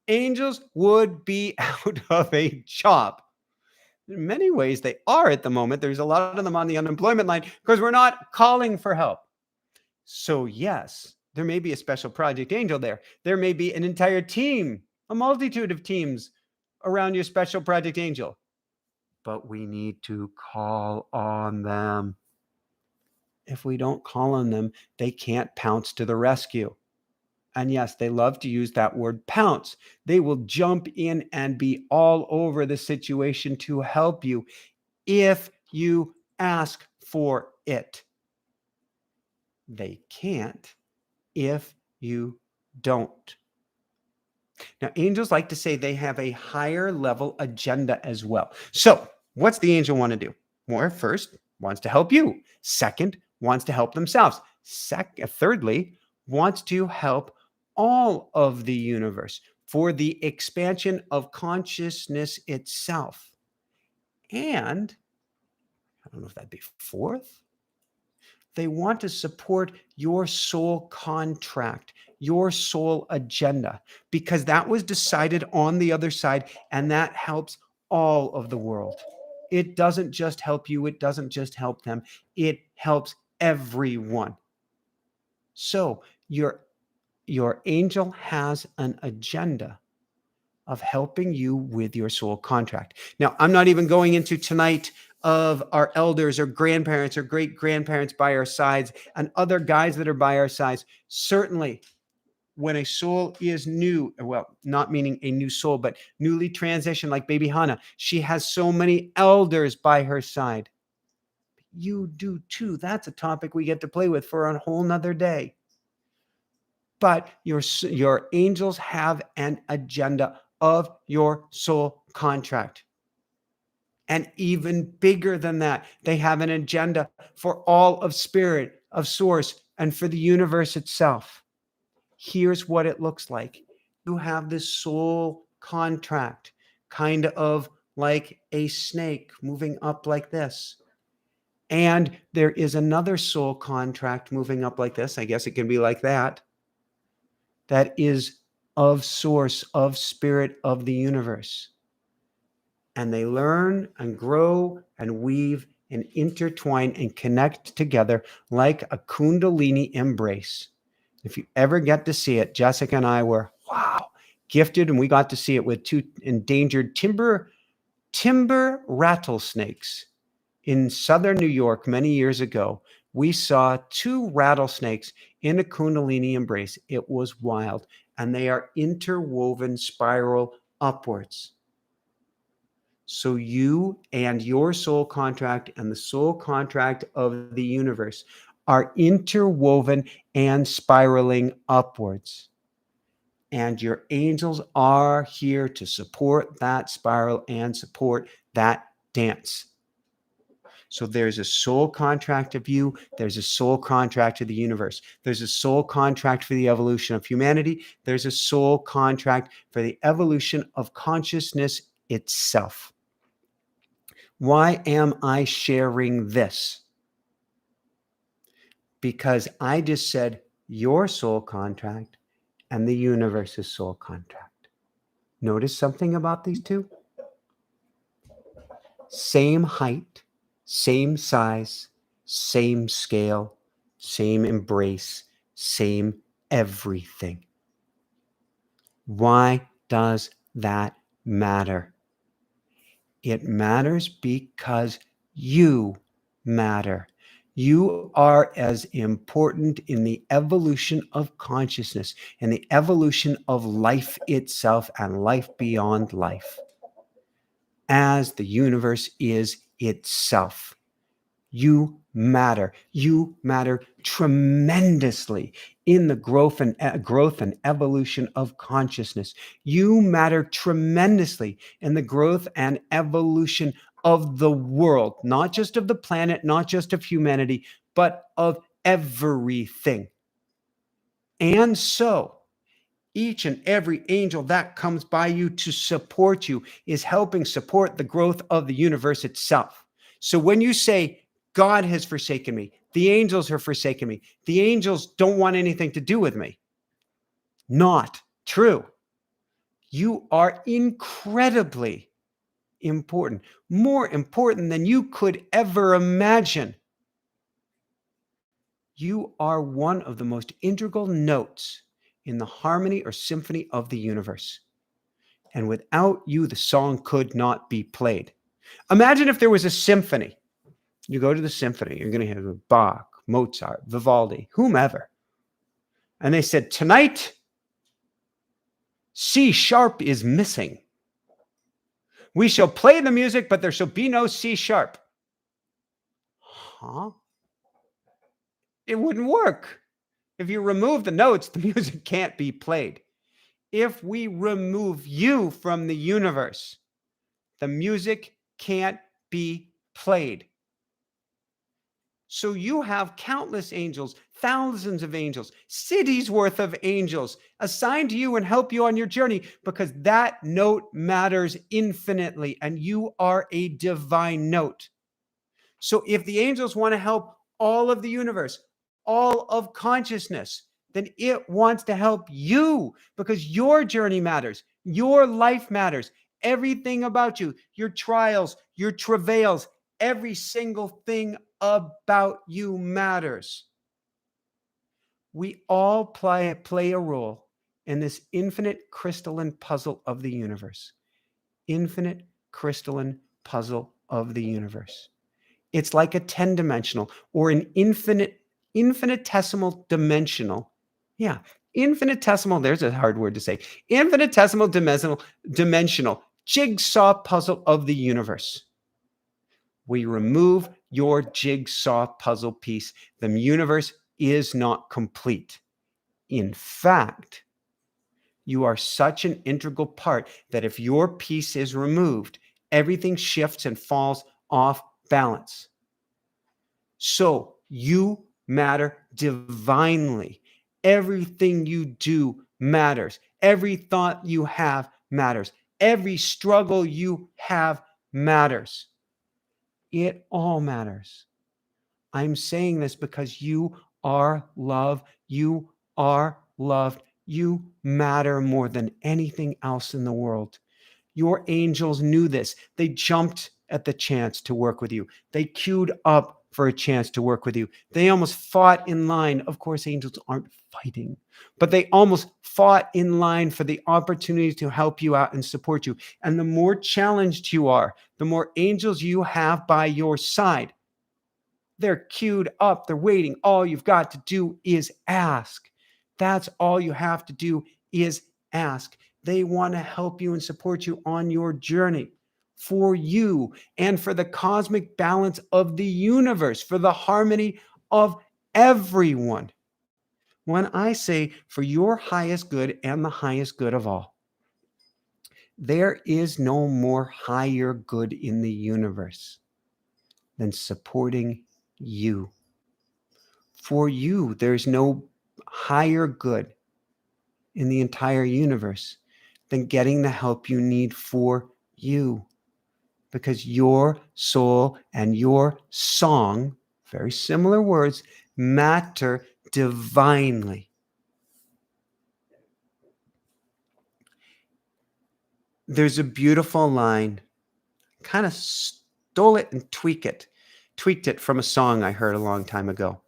angels would be out of a job. In many ways, they are at the moment. There's a lot of them on the unemployment line because we're not calling for help. So yes, there may be a special project angel there. There may be an entire team, a multitude of teams around your special project angel. But we need to call on them. If we don't call on them, they can't pounce to the rescue. And yes, they love to use that word pounce. They will jump in and be all over the situation to help you if you ask for it. They can't if you don't. Now, angels like to say they have a higher level agenda as well. So, what's the angel want to do? Well, first, wants to help you. Second, wants to help themselves. Thirdly, wants to help all of the universe for the expansion of consciousness itself. And I don't know if that'd be fourth. They want to support your soul contract, your soul agenda, because that was decided on the other side, and that helps all of the world. It doesn't just help you. It doesn't just help them. It helps everyone. So your angel has an agenda of helping you with your soul contract. Now, I'm not even going into tonight of our elders or grandparents or great grandparents by our sides and other guys that are by our sides. Certainly, when a soul is new, well, not meaning a new soul, but newly transitioned, like baby Hannah, she has so many elders by her side. you do too. That's a topic we get to play with for a whole nother day. But your angels have an agenda of your soul contract. And even bigger than that, they have an agenda for all of spirit, of source, and for the universe itself. Here's what it looks like. You have this soul contract, kind of like a snake moving up like this. And there is another soul contract moving up like this. I guess it can be like that. That is of source, of spirit, of the universe. And they learn and grow and weave and intertwine and connect together like a Kundalini embrace. If you ever get to see it, Jessica and I were, gifted, and we got to see it with 2 endangered timber rattlesnakes in southern New York many years ago. We saw 2 rattlesnakes in a Kundalini embrace. It was wild, and they are interwoven spiral upwards. So you and your soul contract and the soul contract of the universe are interwoven and spiraling upwards. And your angels are here to support that spiral and support that dance. So there's a soul contract of you. There's a soul contract of the universe. There's a soul contract for the evolution of humanity. There's a soul contract for the evolution of consciousness itself. Why am I sharing this? Because I just said your soul contract and the universe's soul contract. Notice something about these two? Same height, same size, same scale, same embrace, same everything. Why does that matter? It matters because you matter. You are as important in the evolution of consciousness and the evolution of life itself and life beyond life as the universe is itself. You matter. You matter tremendously in the growth and evolution of consciousness. You matter tremendously in the growth and evolution of the world, not just of the planet, not just of humanity, but of everything. And so, each and every angel that comes by you to support you is helping support the growth of the universe itself. So when you say, God has forsaken me, the angels have forsaken me, the angels don't want anything to do with me. Not true. You are incredibly important, more important than you could ever imagine. You are one of the most integral notes in the harmony or symphony of the universe. And without you, the song could not be played. Imagine if there was a symphony. You go to the symphony, you're going to have Bach, Mozart, Vivaldi, whomever. And they said, tonight, C sharp is missing. We shall play the music, but there shall be no C sharp. Huh? It wouldn't work. If you remove the notes, the music can't be played. If we remove you from the universe, the music can't be played. So you have countless angels, thousands of angels, cities worth of angels assigned to you and help you on your journey because that note matters infinitely and you are a divine note. So if the angels want to help all of the universe, all of consciousness, then it wants to help you because your journey matters. Your life matters. Everything about you, your trials, your travails, every single thing about you matters. We all play a role in this infinite crystalline puzzle of the universe. Infinite crystalline puzzle of the universe. It's like a 10-dimensional or an infinitesimal dimensional. Yeah, infinitesimal, there's a hard word to say. Infinitesimal dimensional jigsaw puzzle of the universe. We remove your jigsaw puzzle piece. The universe is not complete. In fact, you are such an integral part that if your piece is removed, everything shifts and falls off balance. So you matter divinely. Everything you do matters. Every thought you have matters. Every struggle you have matters. It all matters. I'm saying this because you are love. You are loved. You matter more than anything else in the world. Your angels knew this. They jumped at the chance to work with you. They queued up for a chance to work with you. They almost fought in line. Of course, angels aren't fighting, but they almost fought in line for the opportunity to help you out and support you. And the more challenged you are, the more angels you have by your side. They're queued up. They're waiting. All you've got to do is ask. That's all you have to do is ask. They want to help you and support you on your journey for you and for the cosmic balance of the universe, for the harmony of everyone. When I say for your highest good and the highest good of all, there is no more higher good in the universe than supporting you. For you, there's no higher good in the entire universe than getting the help you need for you. Because your soul and your song, very similar words, matter divinely. There's a beautiful line, kind of stole it and tweaked it from a song I heard a long time ago.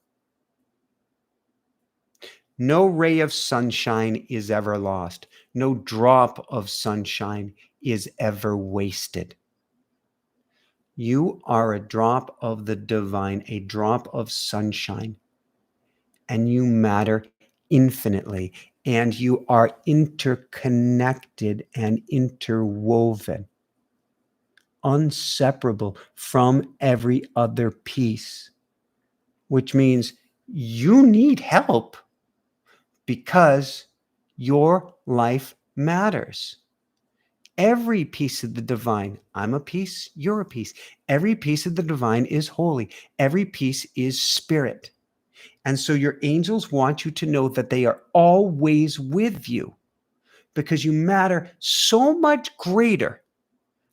No ray of sunshine is ever lost. No drop of sunshine is ever wasted. You are a drop of the divine, a drop of sunshine, and you matter infinitely, and you are interconnected and interwoven, inseparable from every other piece, which means you need help because your life matters. Every piece of the divine, I'm a piece, you're a piece. Every piece of the divine is holy. Every piece is spirit. And so your angels want you to know that they are always with you because you matter so much greater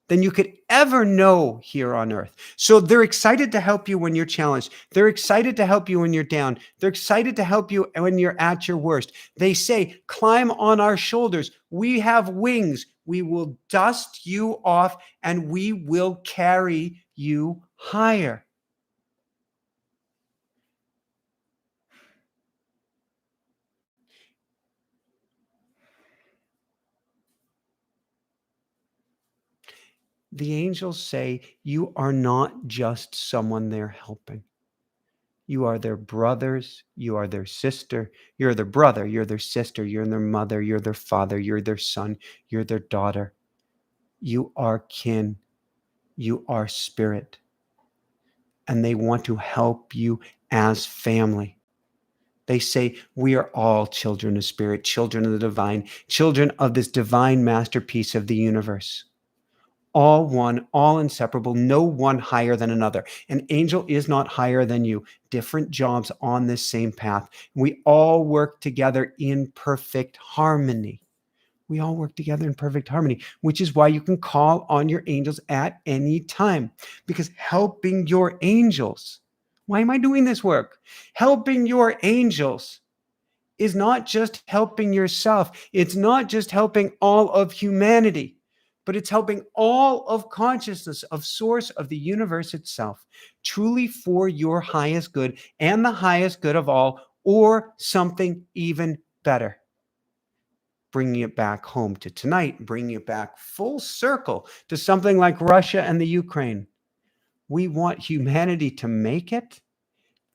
than you could ever know here on earth. So they're excited to help you when you're challenged. They're excited to help you when you're down. They're excited to help you when you're at your worst. They say, climb on our shoulders. We have wings. We will dust you off and we will carry you higher. The angels say you are not just someone they're helping. You are their brothers. You are their sister. You're their brother. You're their sister. You're their mother. You're their father. You're their son. You're their daughter. You are kin. You are spirit. And they want to help you as family. They say we are all children of spirit, children of the divine, children of this divine masterpiece of the universe. All one, all inseparable, no one higher than another. An angel is not higher than you. Different jobs on this same path. We all work together in perfect harmony. We all work together in perfect harmony, which is why you can call on your angels at any time. Because helping your angels, why am I doing this work? Helping your angels is not just helping yourself. It's not just helping all of humanity, but it's helping all of consciousness, of source, of the universe itself, truly for your highest good and the highest good of all, or something even better. Bringing it back home to tonight, bringing it back full circle to something like Russia and the Ukraine. We want humanity to make it,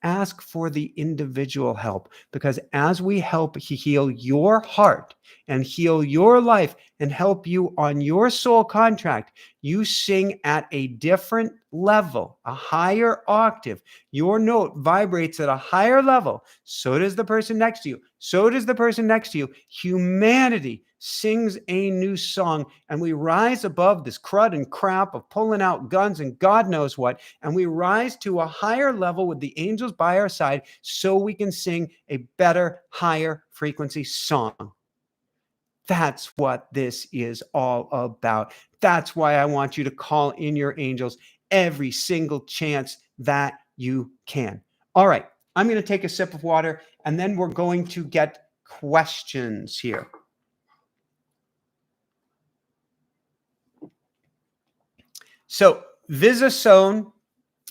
Ask for the individual help, because as we help heal your heart and heal your life and help you on your soul contract, you sing at a different level, a higher octave. Your note vibrates at a higher level. So does the person next to you. So does the person next to you. Humanity sings a new song, and we rise above this crud and crap of pulling out guns and God knows what, and we rise to a higher level with the angels by our side so we can sing a better, higher frequency song. That's what this is all about. That's why I want you to call in your angels every single chance that you can. All right, I'm going to take a sip of water, and then we're going to get questions here. So, Visasone,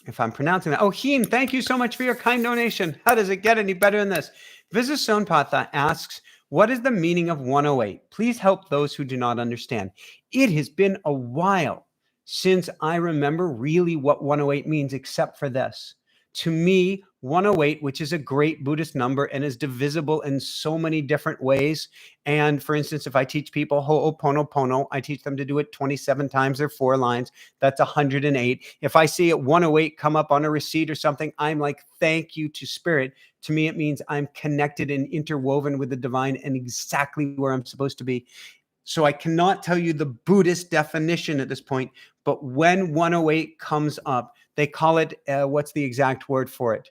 if I'm pronouncing that. Oh, Heen, thank you so much for your kind donation. How does it get any better than this? Visasone Patha asks, what is the meaning of 108? Please help those who do not understand. It has been a while since I remember really what 108 means, except for this. To me, 108, which is a great Buddhist number and is divisible in so many different ways. And for instance, if I teach people Ho'oponopono, I teach them to do it 27 times or 4 lines. That's 108. If I see it 108 come up on a receipt or something, I'm like, thank you to spirit. To me, it means I'm connected and interwoven with the divine and exactly where I'm supposed to be. So I cannot tell you the Buddhist definition at this point, but when 108 comes up, they call it, what's the exact word for it?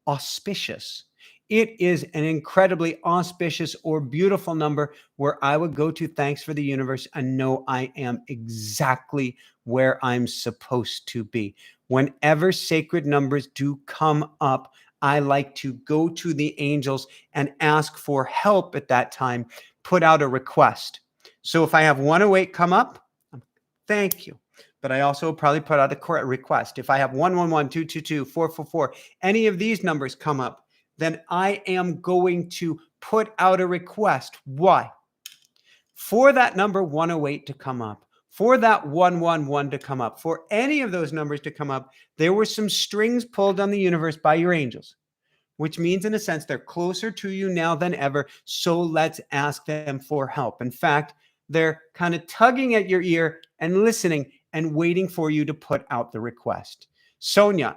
Auspicious. It is an incredibly auspicious or beautiful number where I would go to thanks for the universe and know I am exactly where I'm supposed to be. Whenever sacred numbers do come up, I like to go to the angels and ask for help at that time, put out a request. So if I have 108 come up, thank you. But I also probably put out a request. If I have 111, 222, 444, any of these numbers come up, then I am going to put out a request. Why? For that number 108 to come up, for that 111 to come up, for any of those numbers to come up, there were some strings pulled on the universe by your angels, which means in a sense they're closer to you now than ever. So let's ask them for help. In fact, they're kind of tugging at your ear and listening and waiting for you to put out the request. Sonia,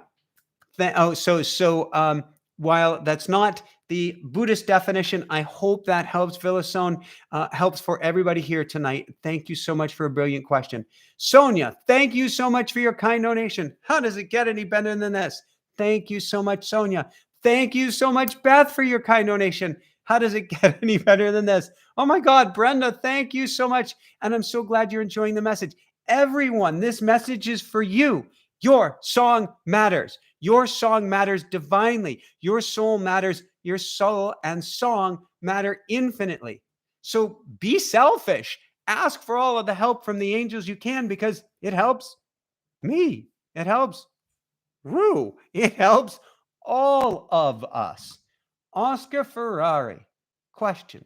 while that's not the Buddhist definition, I hope that helps. Villasone helps for everybody here tonight. Thank you so much for a brilliant question. Sonia, thank you so much for your kind donation. How does it get any better than this? Thank you so much, Sonia. Thank you so much, Beth, for your kind donation. How does it get any better than this? Oh my God, Brenda, thank you so much. And I'm so glad you're enjoying the message. Everyone, this message is for you. Your song matters. Your song matters divinely. Your soul matters. Your soul and song matter infinitely. So be selfish. Ask for all of the help from the angels you can, because it helps me. It helps Rue. It helps all of us. Oscar Ferrari. Question.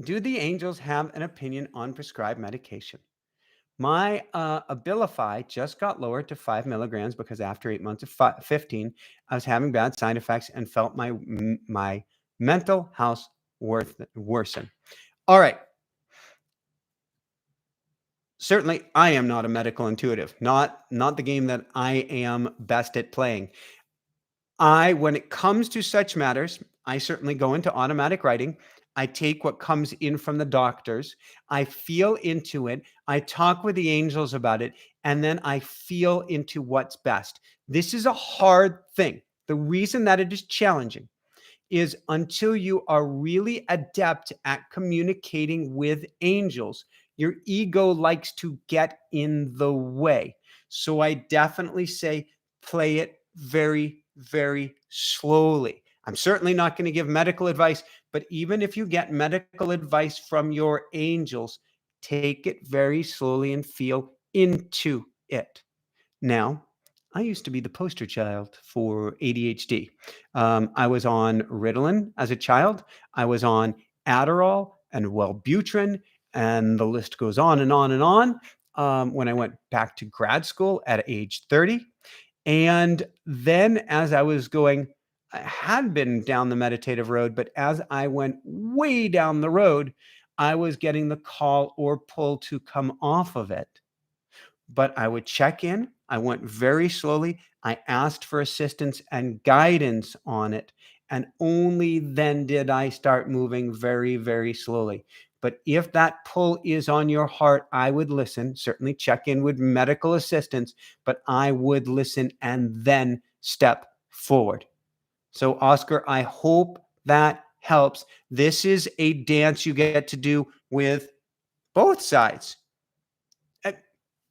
Do the angels have an opinion on prescribed medication? My Abilify just got lowered to 5 milligrams because after 8 months of 15, I was having bad side effects and felt my mental health worsen. All right. Certainly, I am not a medical intuitive, not the game that I am best at playing. When it comes to such matters, I certainly go into automatic writing. I take what comes in from the doctors. I feel into it. I talk with the angels about it. And then I feel into what's best. This is a hard thing. The reason that it is challenging is until you are really adept at communicating with angels, your ego likes to get in the way. So I definitely say play it very, very slowly. I'm certainly not going to give medical advice, but even if you get medical advice from your angels, take it very slowly and feel into it. Now, I used to be the poster child for ADHD. I was on Ritalin as a child. I was on Adderall and Wellbutrin, and the list goes on and on and on. When I went back to grad school at age 30, And then as I was going, I had been down the meditative road, but as I went way down the road, I was getting the call or pull to come off of it. But I would check in. I went very slowly. I asked for assistance and guidance on it. And only then did I start moving very, very slowly. But if that pull is on your heart, I would listen, certainly check in with medical assistance, but I would listen and then step forward. So, Oscar, I hope that helps. This is a dance you get to do with both sides.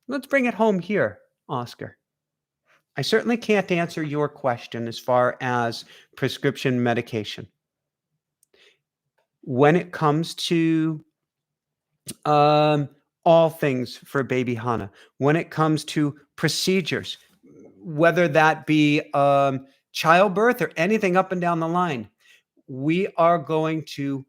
Let's bring it home here, Oscar. I certainly can't answer your question as far as prescription medication. When it comes to all things for baby Hana, when it comes to procedures, whether that be childbirth or anything up and down the line, we are going to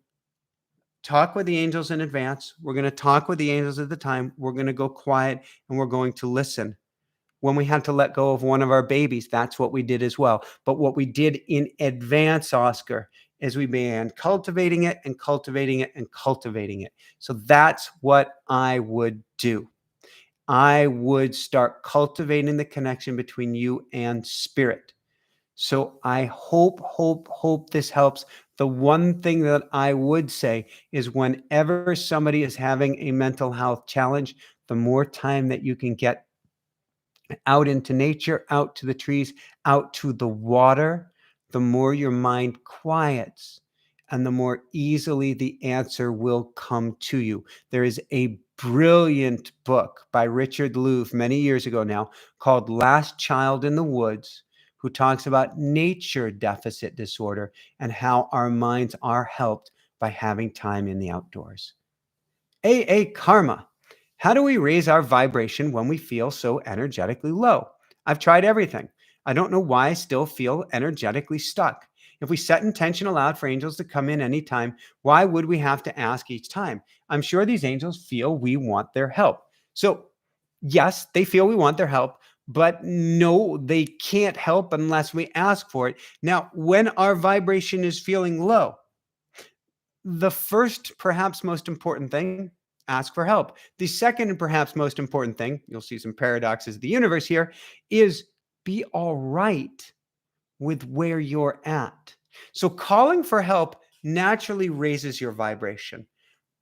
talk with the angels in advance. We're going to talk with the angels at the time. We're going to go quiet and we're going to listen. When we had to let go of one of our babies, that's what we did as well. But what we did in advance, Oscar, is we began cultivating it and cultivating it and cultivating it. So that's what I would do. I would start cultivating the connection between you and spirit. So I hope this helps. The one thing that I would say is whenever somebody is having a mental health challenge, the more time that you can get out into nature, out to the trees, out to the water, the more your mind quiets and the more easily the answer will come to you. There is a brilliant book by Richard Louv many years ago now called Last Child in the Woods, who talks about nature deficit disorder and how our minds are helped by having time in the outdoors. AA Karma. How do we raise our vibration when we feel so energetically low? I've tried everything. I don't know why I still feel energetically stuck. If we set intention aloud for angels to come in anytime, why would we have to ask each time? I'm sure these angels feel we want their help. So, yes, they feel we want their help, but no, they can't help unless we ask for it. Now, when our vibration is feeling low, the first, perhaps most important thing, ask for help. The second and perhaps most important thing, you'll see some paradoxes of the universe here, is be all right with where you're at. So calling for help naturally raises your vibration.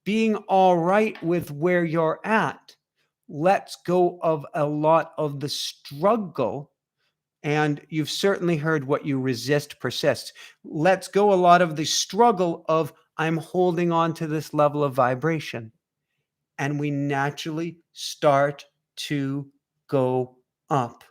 Being all right with where you're at lets go of a lot of the struggle. And you've certainly heard what you resist persists. Let's go a lot of the struggle of I'm holding on to this level of vibration. And we naturally start to go up.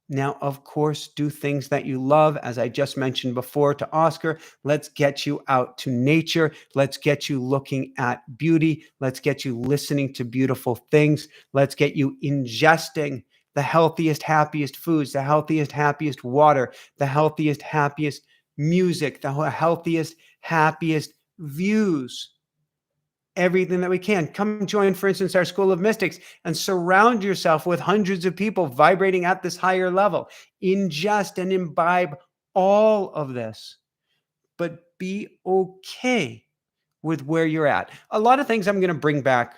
Now, of course, do things that you love. As I just mentioned before to Oscar, let's get you out to nature. Let's get you looking at beauty. Let's get you listening to beautiful things. Let's get you ingesting the healthiest, happiest foods, the healthiest, happiest water, the healthiest, happiest music, the healthiest, happiest views. Everything that we can. Come join, for instance, our School of Mystics and surround yourself with hundreds of people vibrating at this higher level. Ingest and imbibe all of this, but be okay with where you're at. A lot of things I'm going to bring back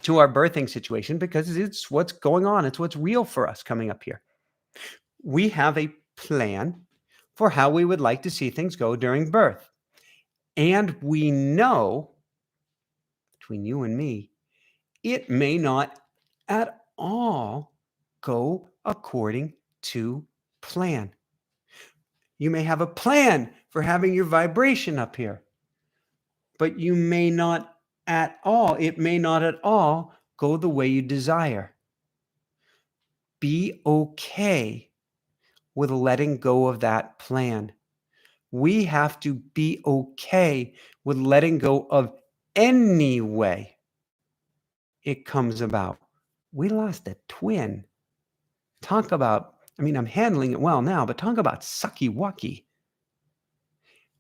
to our birthing situation because it's what's going on. It's what's real for us coming up here. We have a plan for how we would like to see things go during birth. And we know, between you and me, it may not at all go according to plan. You may have a plan for having your vibration up here, but you may not at all, it may not at all go the way you desire. Be okay with letting go of that plan. We have to be okay with letting go of any way it comes about. We lost a twin. Talk about, I'm handling it well now, but talk about sucky wucky.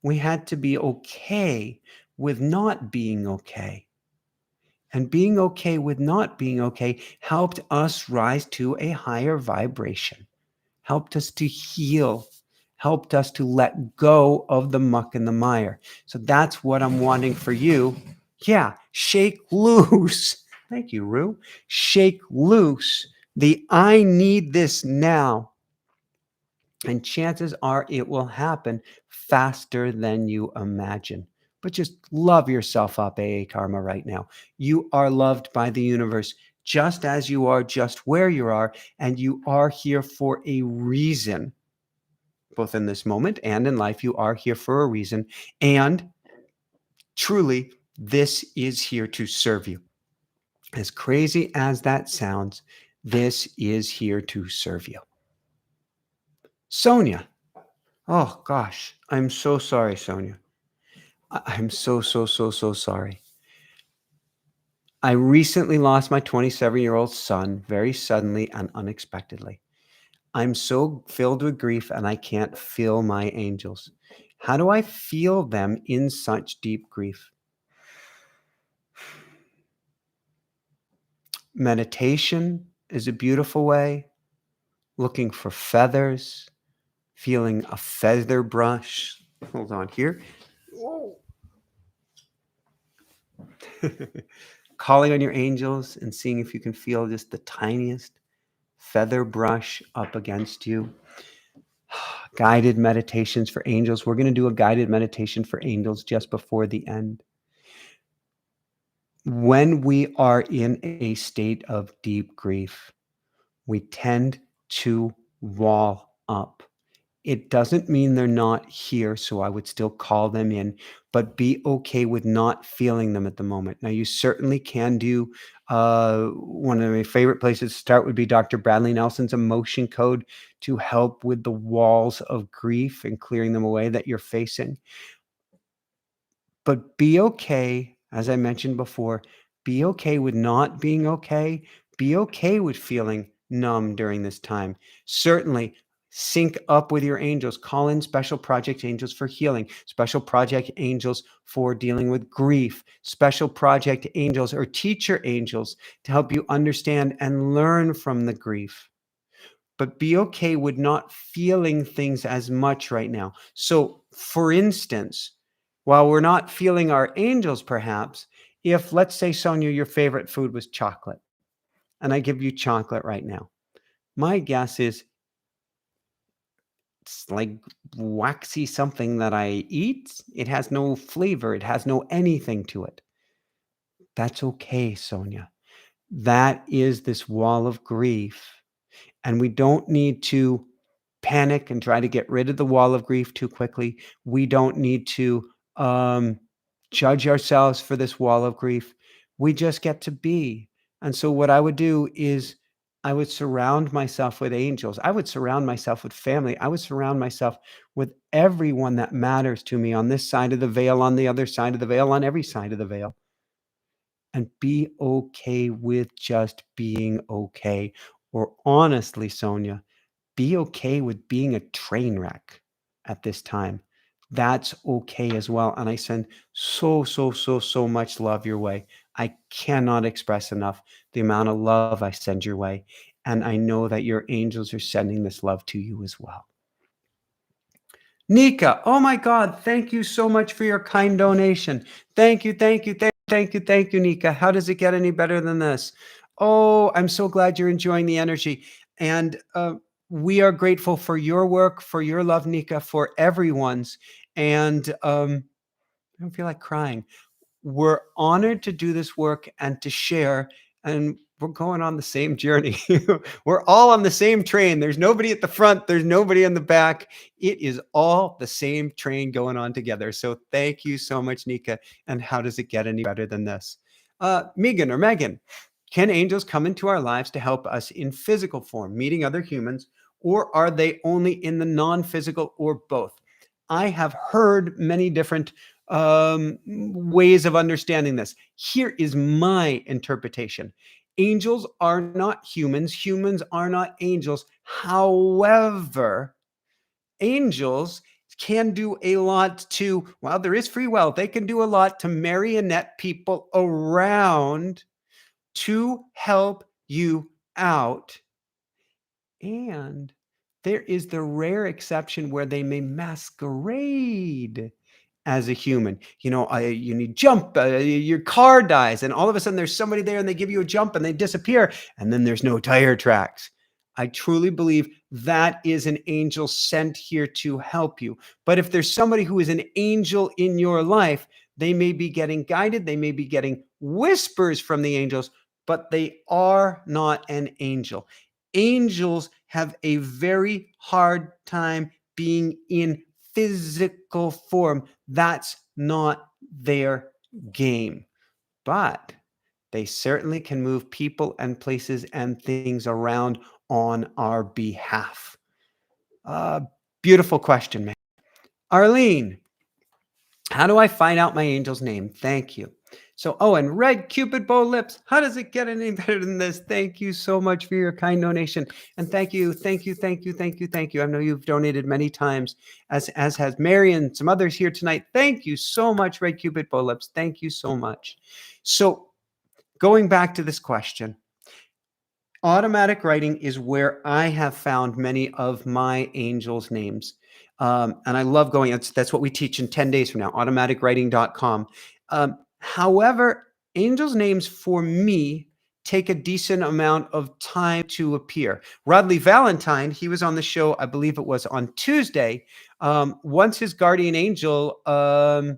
We had to be okay with not being okay. And being okay with not being okay helped us rise to a higher vibration. helped us to heal, helped us to let go of the muck and the mire. So that's what I'm wanting for you. Yeah, shake loose. Thank you, Rue. Shake loose the I need this now. And chances are it will happen faster than you imagine. But just love yourself up, AA Karma, right now. You are loved by the universe just as you are, just where you are, and you are here for a reason. Both in this moment and in life, you are here for a reason. And truly, this is here to serve you. As crazy as that sounds, this is here to serve you. Sonia. Oh gosh, I'm so sorry, Sonia. I'm so sorry. I recently lost my 27-year-old son very suddenly and unexpectedly. I'm so filled with grief and I can't feel my angels. How do I feel them in such deep grief? Meditation is a beautiful way. Looking for feathers, feeling a feather brush. Hold on here. Calling on your angels and seeing if you can feel just the tiniest feather brush up against you. Guided meditations for angels. We're going to do a guided meditation for angels just before the end. When we are in a state of deep grief, we tend to wall up. It doesn't mean they're not here, so I would still call them in, but be okay with not feeling them at the moment. Now, you certainly can do one of my favorite places to start would be Dr. Bradley Nelson's emotion code to help with the walls of grief and clearing them away that you're facing. But be okay, as I mentioned before, be okay with not being okay. Be okay with feeling numb during this time. Certainly, sync up with your angels. Call in special project angels for healing, special project angels for dealing with grief, special project angels or teacher angels to help you understand and learn from the grief. But be okay with not feeling things as much right now. So, for instance, while we're not feeling our angels, perhaps, if let's say, Sonia, your favorite food was chocolate, and I give you chocolate right now, my guess is it's like waxy something that I eat. It has no flavor, it has no anything to it. That's okay, Sonia. That is this wall of grief. And we don't need to panic and try to get rid of the wall of grief too quickly. We don't need to judge ourselves for this wall of grief. We just get to be. And so, what I would do is I would surround myself with angels. I would surround myself with family. I would surround myself with everyone that matters to me on this side of the veil, on the other side of the veil, on every side of the veil. And be okay with just being okay. Or honestly, Sonia, be okay with being a train wreck at this time. That's okay as well. And I send so much love your way. I cannot express enough the amount of love I send your way. And I know that your angels are sending this love to you as well. Nika, oh my God, thank you so much for your kind donation. Thank you, Nika. How does it get any better than this? Oh, I'm so glad you're enjoying the energy. And we are grateful for your work, for your love, Nika, for everyone's. And I don't feel like crying. We're honored to do this work and to share, and we're going on the same journey. We're all on the same train. There's nobody at the front, there's nobody in the back. It is all the same train going on together. So thank you so much, Nika. And how does it get any better than this? Megan, can angels come into our lives to help us in physical form, meeting other humans, or are they only in the non-physical, or both? I have heard many different ways of understanding this. Here is my interpretation. Angels are not humans. Humans are not angels. However, angels can do a lot to, while there is free will, they can do a lot to marionette people around to help you out. And There is the rare exception where they may masquerade as a human. You need jump, your car dies, and all of a sudden there's somebody there and they give you a jump and they disappear, and then there's no tire tracks. I truly believe that is an angel sent here to help you. But if there's somebody who is an angel in your life, they may be getting guided, they may be getting whispers from the angels, but they are not an angel. Angels have a very hard time being in physical form. That's not their game. But they certainly can move people and places and things around on our behalf. Beautiful question, man. Arlene, how do I find out my angel's name? Thank you. So, and Red Cupid Bow Lips, how does it get any better than this? Thank you so much for your kind donation. And thank you. I know you've donated many times, as has Mary and some others here tonight. Thank you so much, Red Cupid Bow Lips. Thank you so much. So, going back to this question, automatic writing is where I have found many of my angels' names. And I love going, that's what we teach in 10 days from now, automaticwriting.com. However, angels' names for me take a decent amount of time to appear. Rodley Valentine, he was on the show, I believe it was on Tuesday. Once his guardian angel, I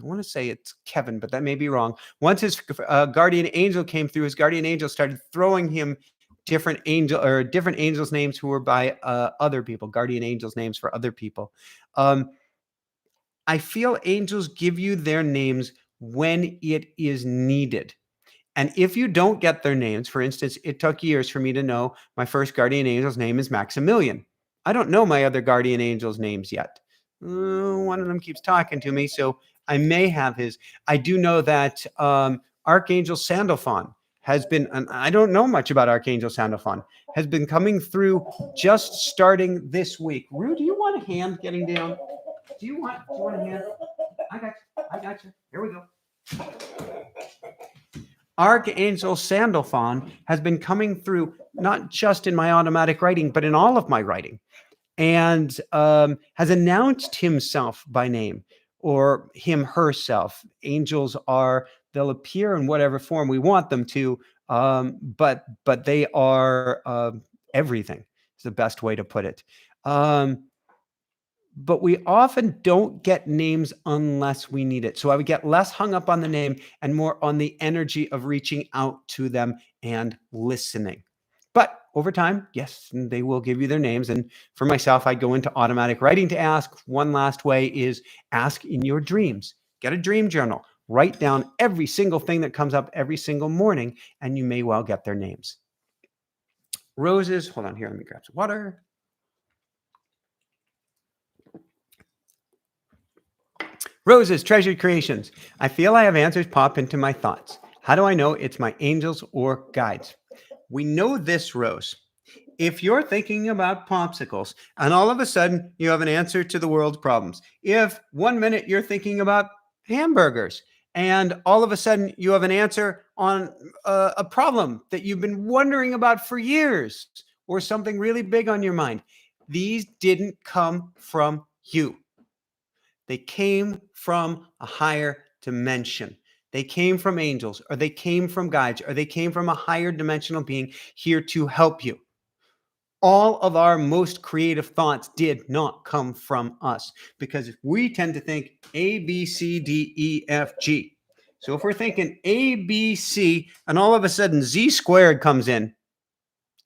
want to say it's Kevin, but that may be wrong. Once his guardian angel came through, his guardian angel started throwing him different angels' names who were by other people, guardian angels' names for other people. I feel angels give you their names when it is needed. And if you don't get their names, for instance, it took years for me to know my first guardian angel's name is Maximilian. I don't know my other guardian angels' names yet. One of them keeps talking to me, so I may have his. I do know that Archangel Sandalphon has been, and I don't know much about Archangel Sandalphon, has been coming through just starting this week. Rue, do you want a hand getting down? Do you want a hand? I got you. Here we go. Archangel Sandalphon has been coming through not just in my automatic writing, but in all of my writing, and has announced himself by name, or him, herself. Angels they'll appear in whatever form we want them to, but they are everything, is the best way to put it. But we often don't get names unless we need it. So I would get less hung up on the name and more on the energy of reaching out to them and listening. But over time, yes, they will give you their names. And for myself, I go into automatic writing to ask. One last way is ask in your dreams. Get a dream journal. Write down every single thing that comes up every single morning, and you may well get their names. Roses, hold on here, let me grab some water. Roses, treasured creations. I feel I have answers pop into my thoughts. How do I know it's my angels or guides? We know this, Rose. If you're thinking about popsicles and all of a sudden you have an answer to the world's problems, if 1 minute you're thinking about hamburgers and all of a sudden you have an answer on a problem that you've been wondering about for years, or something really big on your mind, these didn't come from you. They came from a higher dimension. They came from angels, or they came from guides, or they came from a higher dimensional being here to help you. All of our most creative thoughts did not come from us, because we tend to think A, B, C, D, E, F, G. So if we're thinking A, B, C, and all of a sudden Z squared comes in,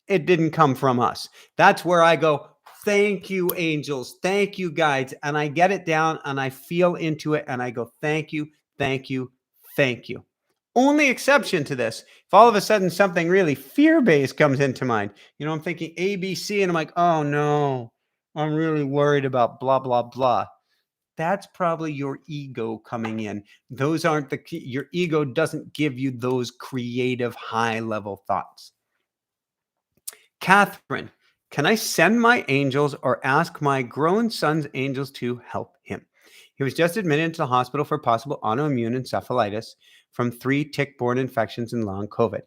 it didn't come from us. That's where I go, thank you, angels. Thank you, guides. And I get it down and I feel into it and I go, thank you, thank you, thank you. Only exception to this, if all of a sudden something really fear-based comes into mind, I'm thinking A, B, C, and I'm like, oh no, I'm really worried about blah, blah, blah. That's probably your ego coming in. Those aren't your ego doesn't give you those creative high-level thoughts. Catherine, can I send my angels or ask my grown son's angels to help him? He was just admitted into the hospital for possible autoimmune encephalitis from 3 tick-borne infections and long COVID.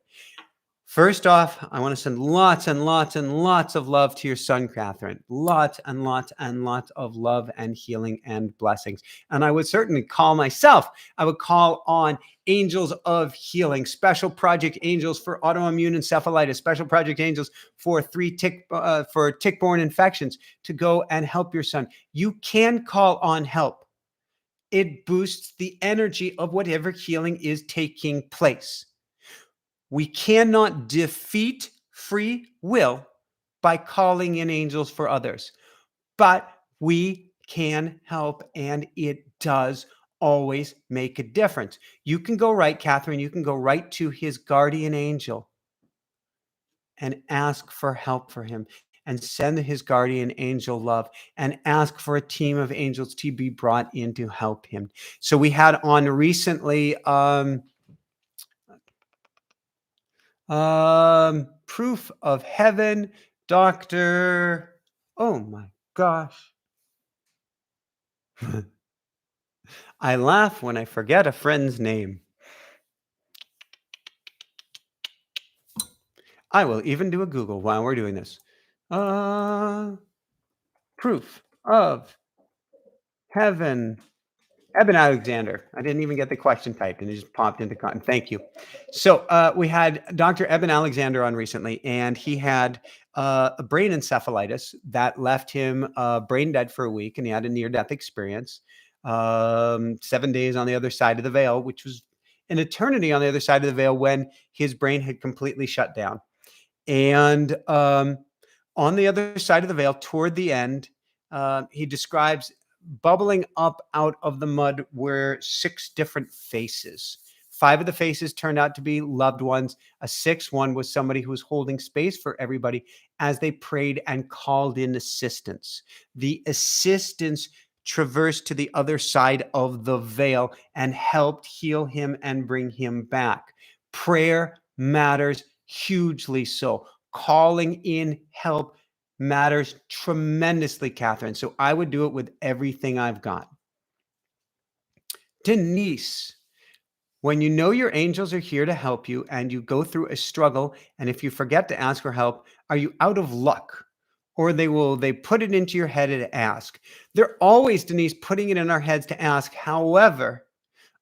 First off, I want to send lots and lots and lots of love to your son, Catherine. Lots and lots and lots of love and healing and blessings. And I would certainly call myself, I would call on angels of healing, special project angels for autoimmune encephalitis, special project angels for tick-borne infections to go and help your son. You can call on help. It boosts the energy of whatever healing is taking place. We cannot defeat free will by calling in angels for others, but we can help, and it does always make a difference. You can go right, Catherine, you can go right to his guardian angel and ask for help for him and send his guardian angel love and ask for a team of angels to be brought in to help him. So we had on recently proof of heaven, Dr. Oh my gosh. I laugh when I forget a friend's name. I will even do a Google while we're doing this. Proof of heaven. Eben Alexander. I didn't even get the question typed and it just popped into content. Thank you. So we had Dr. Eben Alexander on recently, and he had a brain encephalitis that left him brain dead for a week, and he had a near-death experience. 7 days on the other side of the veil, which was an eternity on the other side of the veil when his brain had completely shut down. And on the other side of the veil, toward the end, he describes bubbling up out of the mud were 6 different faces. 5 of the faces turned out to be loved ones. A 6th one was somebody who was holding space for everybody as they prayed and called in assistance. The assistance traversed to the other side of the veil and helped heal him and bring him back. Prayer matters hugely so. Calling in help matters tremendously, Catherine. So I would do it with everything I've got. Denise, when you know your angels are here to help you and you go through a struggle, and if you forget to ask for help, are you out of luck? Or they put it into your head to ask? They're always, Denise, putting it in our heads to ask. However,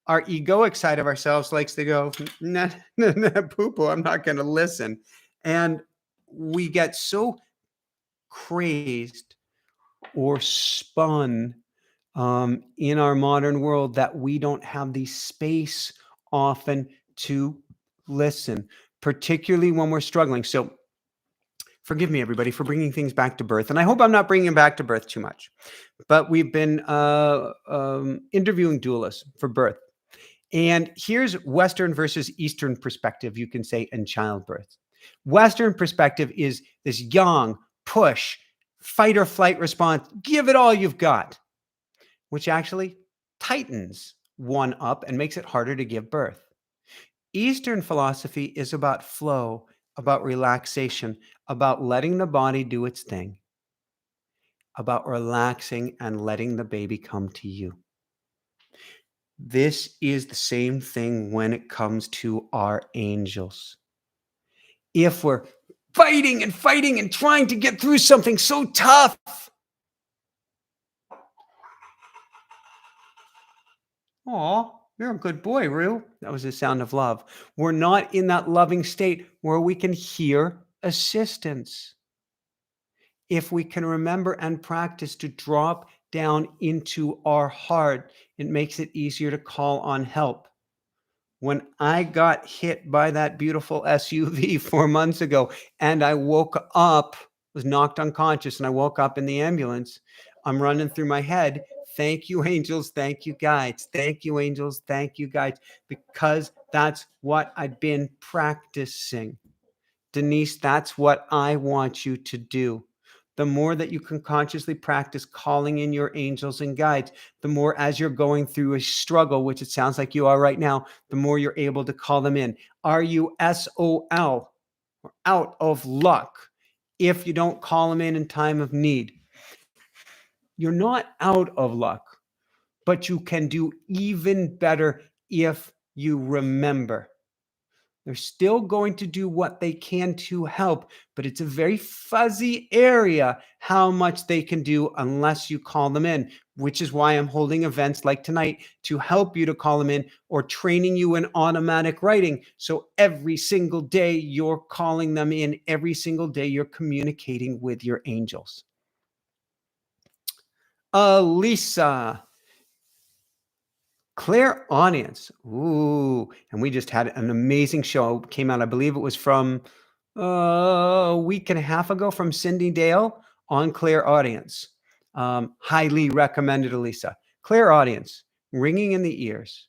our egoic side of ourselves likes to go, nah, poo-poo, I'm not going to listen. And we get so crazed or spun in our modern world that we don't have the space often to listen, particularly when we're struggling. So forgive me, everybody, for bringing things back to birth. And I hope I'm not bringing them back to birth too much. But we've been interviewing dualists for birth. And here's Western versus Eastern perspective, you can say, in childbirth. Western perspective is this young, push, fight or flight response, give it all you've got, which actually tightens one up and makes it harder to give birth. Eastern philosophy is about flow, about relaxation, about letting the body do its thing, about relaxing and letting the baby come to you. This is the same thing when it comes to our angels. If we're fighting and fighting and trying to get through something so tough, aw, you're a good boy, Rue. That was the sound of love. We're not in that loving state where we can hear assistance. If we can remember and practice to drop down into our heart, it makes it easier to call on help. When I got hit by that beautiful SUV 4 months ago and I woke up, was knocked unconscious, and I woke up in the ambulance, I'm running through my head, thank you, angels, thank you, guides, thank you, angels, thank you, guides, because that's what I've been practicing. Denise, that's what I want you to do. The more that you can consciously practice calling in your angels and guides, the more, as you're going through a struggle, which it sounds like you are right now, the more you're able to call them in. Are you SOL, or out of luck, if you don't call them in time of need? You're not out of luck, but you can do even better if you remember. They're still going to do what they can to help, but it's a very fuzzy area how much they can do unless you call them in, which is why I'm holding events like tonight to help you to call them in, or training you in automatic writing. So every single day you're calling them in, every single day you're communicating with your angels. Lisa. Clairaudience. Ooh, and we just had an amazing show. Came out, I believe it was from a week and a half ago, from Cindy Dale on clairaudience. Highly recommended, Elisa. Clairaudience, ringing in the ears.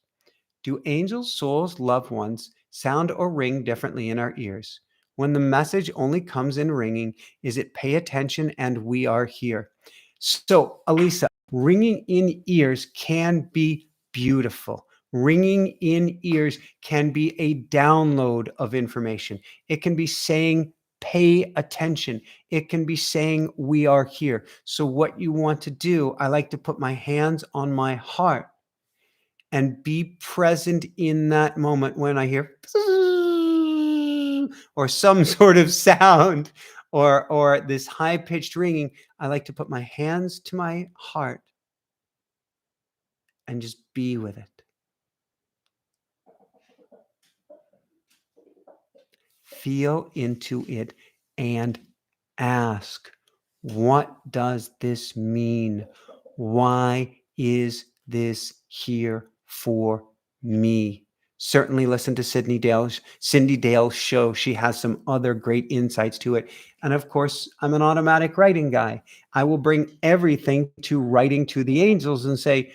Do angels, souls, loved ones sound or ring differently in our ears? When the message only comes in ringing, is it pay attention and we are here? So, Elisa, ringing in ears can be beautiful. Ringing in ears can be a download of information. It can be saying, pay attention. It can be saying, we are here. So, what you want to do, I like to put my hands on my heart and be present in that moment when I hear or some sort of sound or this high-pitched ringing. I like to put my hands to my heart and just be with it. Feel into it and ask, what does this mean? Why is this here for me? Certainly listen to Cindy Dale's show. She has some other great insights to it. And of course, I'm an automatic writing guy. I will bring everything to writing to the angels and say,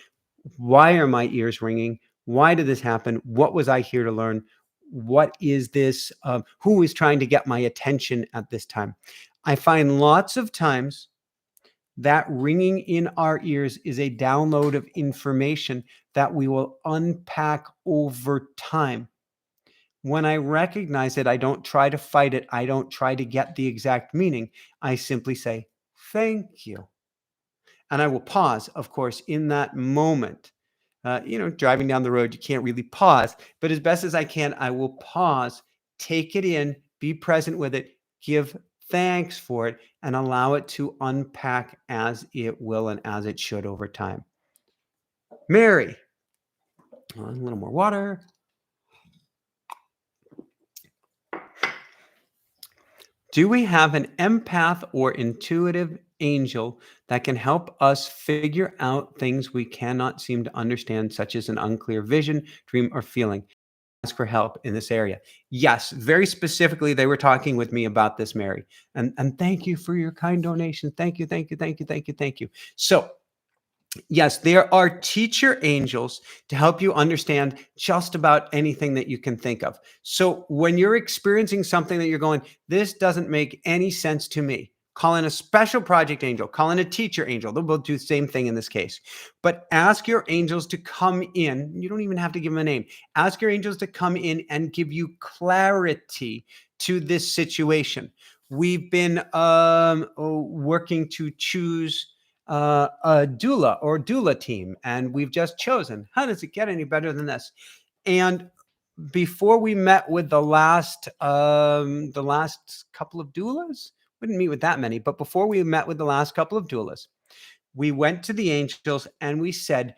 why are my ears ringing? Why did this happen? What was I here to learn? What is this? Who is trying to get my attention at this time? I find lots of times that ringing in our ears is a download of information that we will unpack over time. When I recognize it, I don't try to fight it. I don't try to get the exact meaning. I simply say, thank you. And I will pause, of course, in that moment. Driving down the road, you can't really pause, but as best as I can, I will pause, take it in, be present with it, give thanks for it, and allow it to unpack as it will and as it should over time. Mary, a little more water. Do we have an empath or intuitive angel that can help us figure out things we cannot seem to understand, such as an unclear vision, dream, or feeling? Ask for help in this area. Yes, very specifically, they were talking with me about this, Mary. And thank you for your kind donation. Thank you, thank you, thank you, thank you, thank you. So yes, there are teacher angels to help you understand just about anything that you can think of. So when you're experiencing something that you're going, this doesn't make any sense to me, call in a special project angel, call in a teacher angel. They'll both do the same thing in this case. But ask your angels to come in. You don't even have to give them a name. Ask your angels to come in and give you clarity to this situation. We've been working to choose a doula or doula team, and we've just chosen. How does it get any better than this? And before we met with the last couple of doulas, we didn't meet with that many, but before we met with the last couple of doulas, we went to the angels and we said,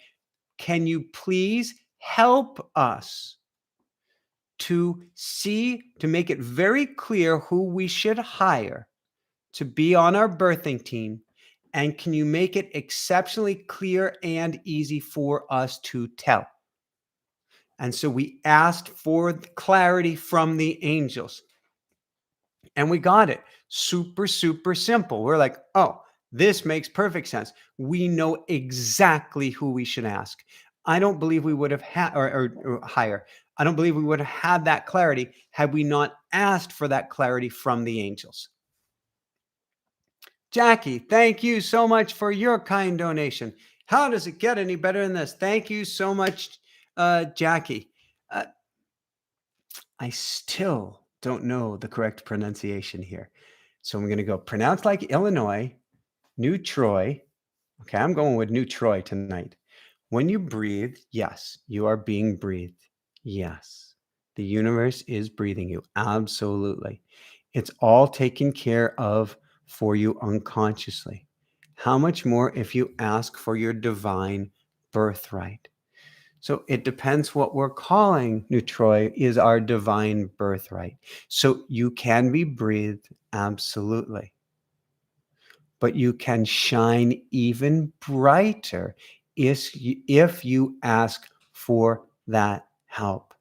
can you please help us to make it very clear who we should hire to be on our birthing team? And can you make it exceptionally clear and easy for us to tell? And so we asked for clarity from the angels. And we got it. Super, super simple. We're like, oh, this makes perfect sense. We know exactly who we should ask. I don't believe we would have had, or hire. I don't believe we would have had that clarity had we not asked for that clarity from the angels. Jackie, thank you so much for your kind donation. How does it get any better than this? Thank you so much, Jackie. I still don't know the correct pronunciation here. So I'm going to go pronounce like Illinois, New Troy. Okay, I'm going with New Troy tonight. When you breathe, yes, you are being breathed. Yes. The universe is breathing you. Absolutely. It's all taken care of for you unconsciously. How much more if you ask for your divine birthright? So it depends what we're calling, Nutroy, is our divine birthright. So you can be breathed, absolutely. But you can shine even brighter if you ask for that help.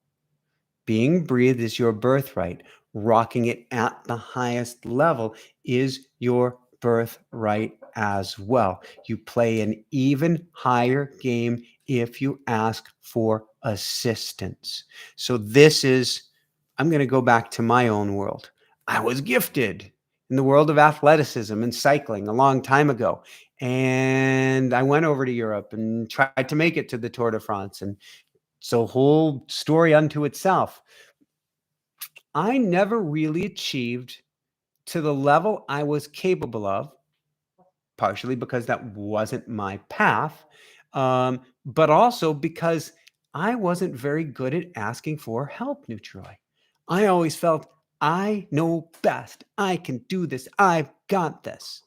Being breathed is your birthright. Rocking it at the highest level is your birthright as well. You play an even higher game if you ask for assistance. So I'm going to go back to my own world. I was gifted in the world of athleticism and cycling a long time ago. And I went over to Europe and tried to make it to the Tour de France. And so whole story unto itself. I never really achieved to the level I was capable of, partially because that wasn't my path, but also because I wasn't very good at asking for help, Nutroy. I always felt I know best. I can do this. I've got this.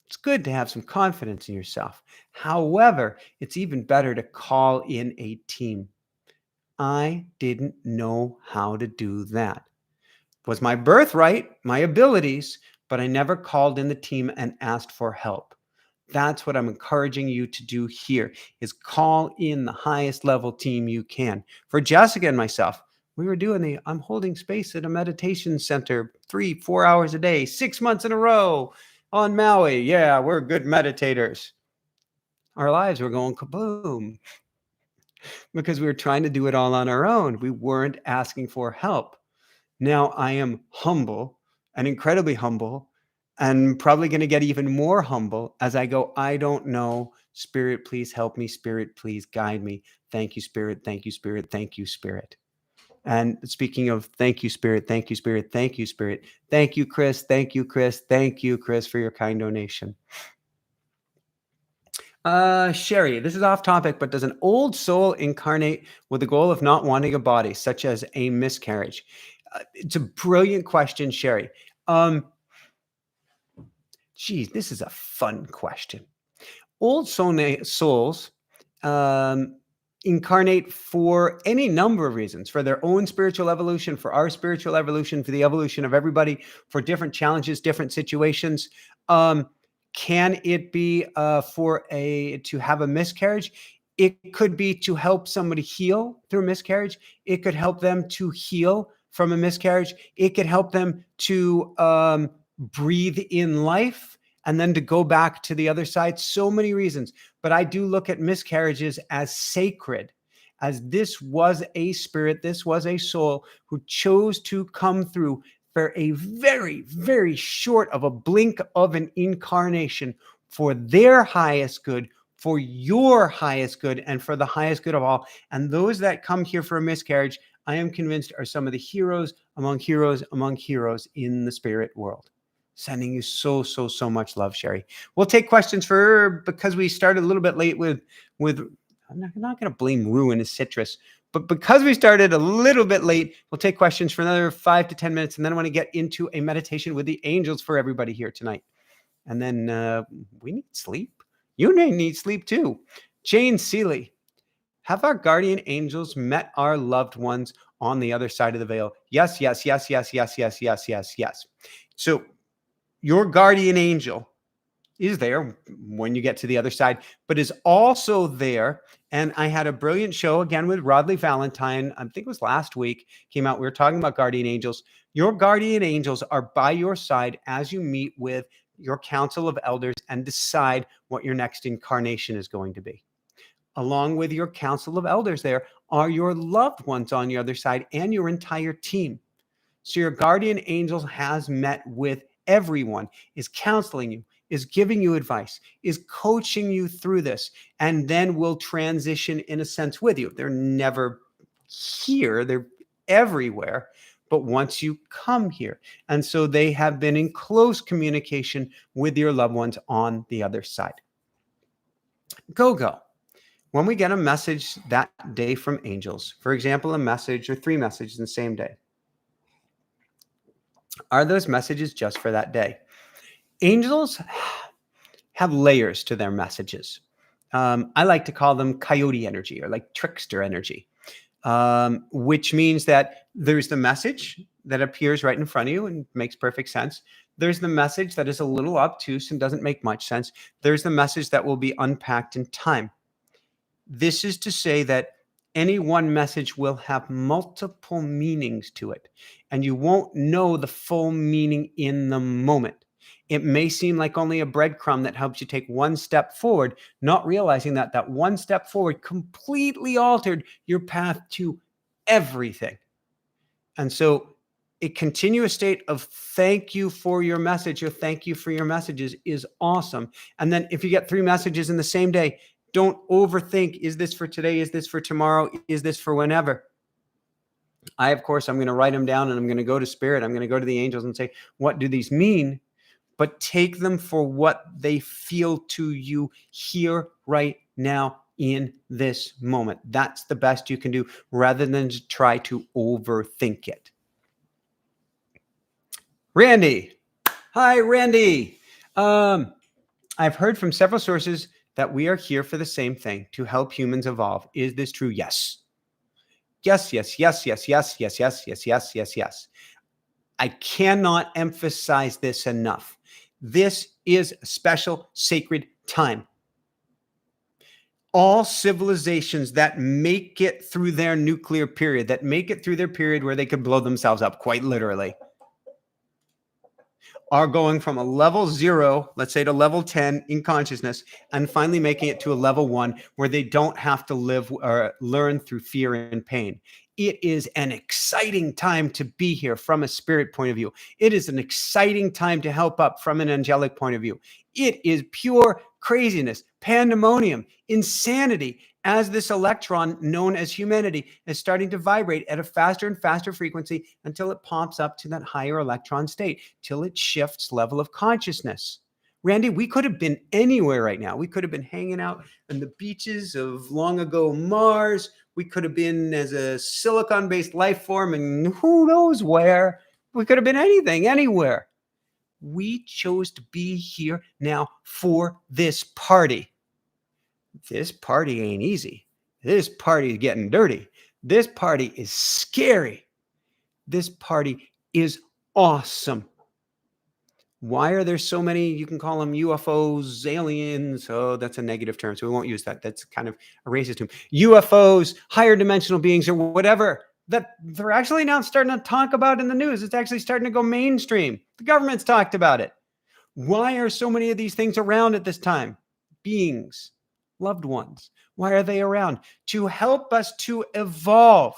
It's good to have some confidence in yourself. However, it's even better to call in a team. I didn't know how to do that. It was my birthright, my abilities, but I never called in the team and asked for help. That's what I'm encouraging you to do here is call in the highest level team you can. For Jessica and myself, we were doing I'm holding space at a meditation center 3-4 hours a day, 6 months in a row on Maui. Yeah, we're good meditators. Our lives were going kaboom because we were trying to do it all on our own. We weren't asking for help. Now I am humble and incredibly humble and probably going to get even more humble as I go, I don't know. Spirit, please help me. Spirit, please guide me. Thank you, Spirit. Thank you, Spirit. Thank you, Spirit. And speaking of thank you, Spirit, thank you, Spirit, thank you, Spirit. Thank you, Chris. Thank you, Chris. Thank you, Chris, for your kind donation. Sherry, this is off topic, but does an old soul incarnate with the goal of not wanting a body, such as a miscarriage? It's a brilliant question, Sherry. Geez, this is a fun question. Old souls incarnate for any number of reasons, for their own spiritual evolution, for our spiritual evolution, for the evolution of everybody, for different challenges, different situations. Can it be to have a miscarriage? It could be to help somebody heal through miscarriage. It could help them to heal from a miscarriage. It could help them to breathe in life and then to go back to the other side. So many reasons. But I do look at miscarriages as sacred, as this was a spirit, this was a soul who chose to come through for a very, very short of a blink of an incarnation for their highest good, for your highest good, and for the highest good of all. And those that come here for a miscarriage, I am convinced are some of the heroes among heroes among heroes in the spirit world. Sending you so much love, Sherry. We'll take questions because we started a little bit late with I'm not going to blame Rue and his citrus, but because we started a little bit late, we'll take questions for another 5 to 10 minutes. And then I want to get into a meditation with the angels for everybody here tonight. And then we need sleep. You need sleep too. Jane Seeley, have our guardian angels met our loved ones on the other side of the veil? Yes, yes, yes, yes, yes, yes, yes, yes, yes. So your guardian angel is there when you get to the other side, but is also there. And I had a brilliant show again with Rodley Valentine. I think it was last week, came out. We were talking about guardian angels. Your guardian angels are by your side as you meet with your council of elders and decide what your next incarnation is going to be. Along with your council of elders, there are your loved ones on the other side and your entire team. So your guardian angel has met with everyone, is counseling you, is giving you advice, is coaching you through this, and then will transition in a sense with you. They're never here, they're everywhere, but once you come here. And so they have been in close communication with your loved ones on the other side. Go. When we get a message that day from angels, for example, a message or 3 messages in the same day, are those messages just for that day? Angels have layers to their messages. I like to call them coyote energy or like trickster energy, which means that there's the message that appears right in front of you and makes perfect sense. There's the message that is a little obtuse and doesn't make much sense. There's the message that will be unpacked in time. This is to say that any one message will have multiple meanings to it, and you won't know the full meaning in the moment. It may seem like only a breadcrumb that helps you take one step forward, not realizing that that one step forward completely altered your path to everything. And so a continuous state of thank you for your message or thank you for your messages is awesome. And then if you get 3 messages in the same day, don't overthink, is this for today? Is this for tomorrow? Is this for whenever? Of course, I'm going to write them down and I'm going to go to spirit. I'm going to go to the angels and say, what do these mean? But take them for what they feel to you here, right now, in this moment. That's the best you can do rather than to try to overthink it. Randy. Hi, Randy. I've heard from several sources that we are here for the same thing, to help humans evolve. Is this true? Yes. Yes, yes, yes, yes, yes, yes, yes, yes, yes, yes, yes. I cannot emphasize this enough. This is a special, sacred time. All civilizations that make it through their nuclear period, that make it through their period where they could blow themselves up, quite literally, are going from a level 0, let's say, to level 10 in consciousness, and finally making it to a level 1 where they don't have to live or learn through fear and pain. It is an exciting time to be here from a spirit point of view. It is an exciting time to help up from an angelic point of view. It is pure craziness, pandemonium, insanity, as this electron known as humanity is starting to vibrate at a faster and faster frequency until it pops up to that higher electron state, till it shifts level of consciousness. Randy, we could have been anywhere right now. We could have been hanging out on the beaches of long ago Mars. We could have been as a silicon-based life form and who knows where. We could have been anything, anywhere. We chose to be here now for this party. This party ain't easy. This party is getting dirty. This party is scary. This party is awesome. Why are there so many, you can call them UFOs, aliens? Oh, that's a negative term, so we won't use that. That's kind of a racist term. UFOs, higher dimensional beings, or whatever, that they're actually now starting to talk about in the news. It's actually starting to go mainstream. The government's talked about it. Why are so many of these things around at this time? Beings, loved ones. Why are they around? To help us to evolve,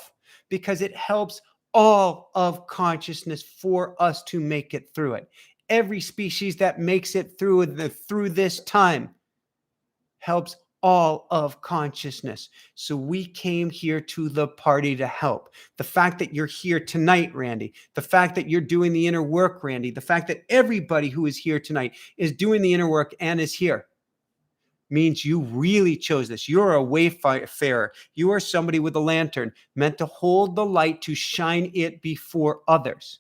because it helps all of consciousness for us to make it through it. Every species that makes it through this time helps all of consciousness. So we came here to the party to help. The fact that you're here tonight, Randy, the fact that you're doing the inner work, Randy, the fact that everybody who is here tonight is doing the inner work and is here, means you really chose this. You're a wayfarer. You are somebody with a lantern meant to hold the light, to shine it before others.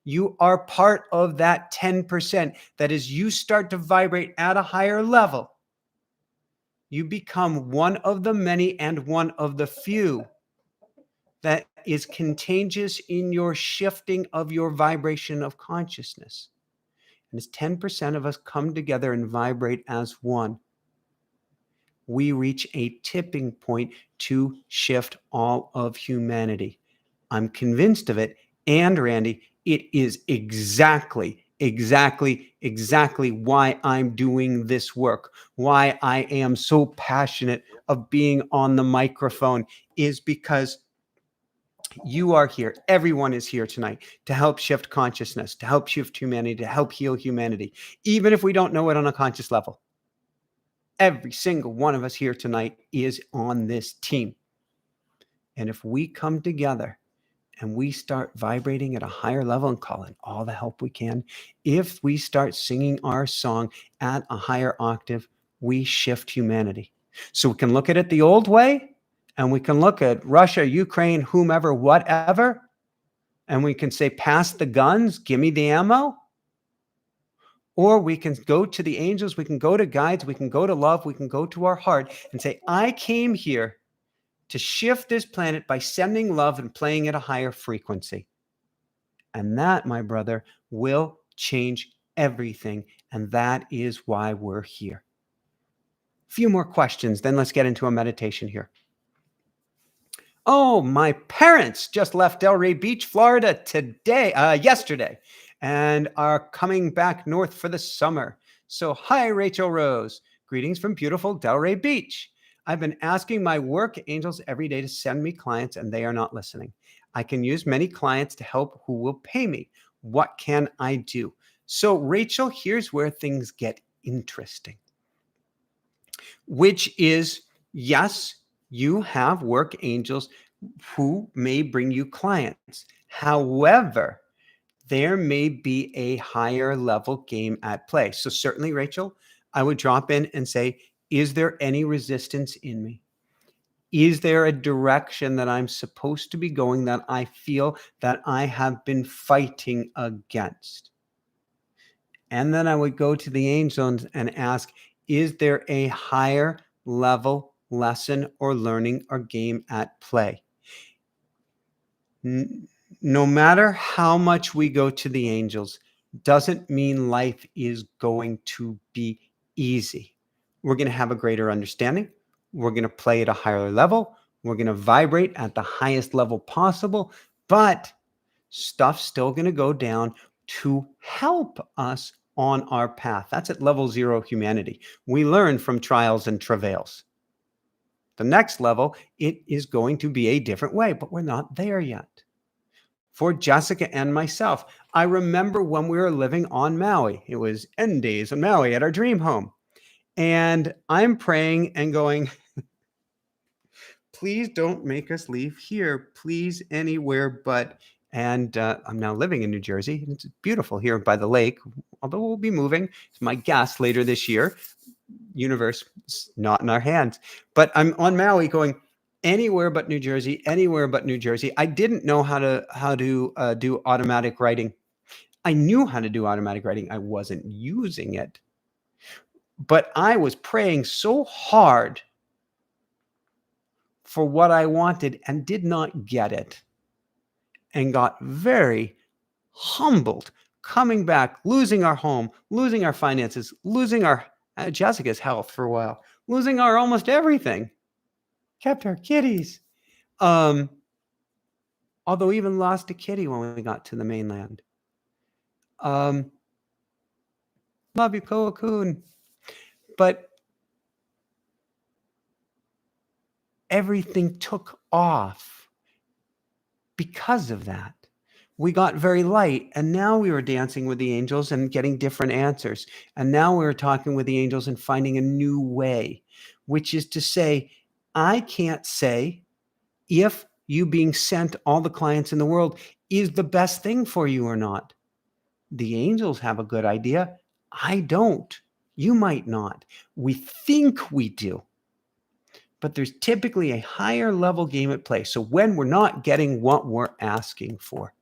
You are part of that 10% that as you start to vibrate at a higher level, you become one of the many and one of the few that is contagious in your shifting of your vibration of consciousness. And as 10% of us come together and vibrate as one, we reach a tipping point to shift all of humanity. I'm convinced of it. And Randy, it is exactly why I'm doing this work, why I am so passionate of being on the microphone, is because you are here. Everyone is here tonight to help shift consciousness, to help shift humanity, to help heal humanity, even if we don't know it on a conscious level. Every single one of us here tonight is on this team. And if we come together and we start vibrating at a higher level and calling all the help we can, if we start singing our song at a higher octave, we shift humanity. So we can look at it the old way, and we can look at Russia, Ukraine, whomever, whatever, and we can say, pass the guns, give me the ammo. Or we can go to the angels, we can go to guides, we can go to love, we can go to our heart and say, I came here to shift this planet by sending love and playing at a higher frequency. And that, my brother, will change everything. And that is why we're here. A few more questions, then let's get into a meditation here. Oh, my parents just left Delray Beach, Florida yesterday, and are coming back north for the summer. So, hi, Rachel Rose. Greetings from beautiful Delray Beach. I've been asking my work angels every day to send me clients, and they are not listening. I can use many clients to help who will pay me. What can I do? So, Rachel, here's where things get interesting, which is, yes, you have work angels who may bring you clients. However, there may be a higher level game at play. So certainly, Rachel, I would drop in and say, is there any resistance in me? Is there a direction that I'm supposed to be going that I feel that I have been fighting against? And then I would go to the angels and ask, is there a higher level lesson or learning or game at play? No matter how much we go to the angels, doesn't mean life is going to be easy. We're going to have a greater understanding. We're going to play at a higher level. We're going to vibrate at the highest level possible, but stuff's still going to go down to help us on our path. That's at level 0 humanity. We learn from trials and travails. The next level, it is going to be a different way, but we're not there yet. For Jessica and myself, I remember when we were living on Maui. It was end days on Maui at our dream home. And I'm praying and going, please don't make us leave here. Please, anywhere but. And I'm now living in New Jersey. It's beautiful here by the lake, although we'll be moving. It's my guess later this year. Universe, it's not in our hands. But I'm on Maui going, anywhere but New Jersey, anywhere but New Jersey. I didn't know how to do automatic writing. I knew how to do automatic writing. I wasn't using it. But I was praying so hard for what I wanted and did not get it. And got very humbled, coming back, losing our home, losing our finances, losing our Jessica's health for a while, losing our almost everything. Kept our kitties. Although even lost a kitty when we got to the mainland. Love you, Koa-kun. But everything took off because of that. We got very light, and now we were dancing with the angels and getting different answers. And now we were talking with the angels and finding a new way, which is to say, I can't say if you being sent all the clients in the world is the best thing for you or not. The angels have a good idea. I don't. You might not. We think we do. But there's typically a higher level game at play. So when we're not getting what we're asking for,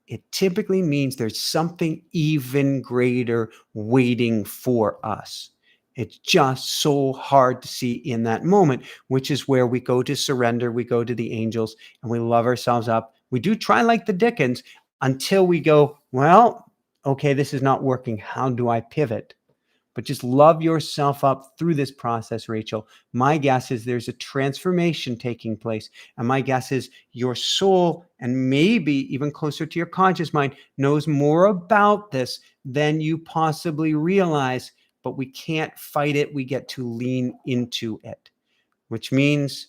it typically means there's something even greater waiting for us. It's just so hard to see in that moment, which is where we go to surrender. We go to the angels and we love ourselves up. We do try like the Dickens until we go, well, okay, this is not working. How do I pivot? But just love yourself up through this process, Rachel. My guess is there's a transformation taking place. And my guess is your soul, and maybe even closer to your conscious mind, knows more about this than you possibly realize. But we can't fight it. We get to lean into it, which means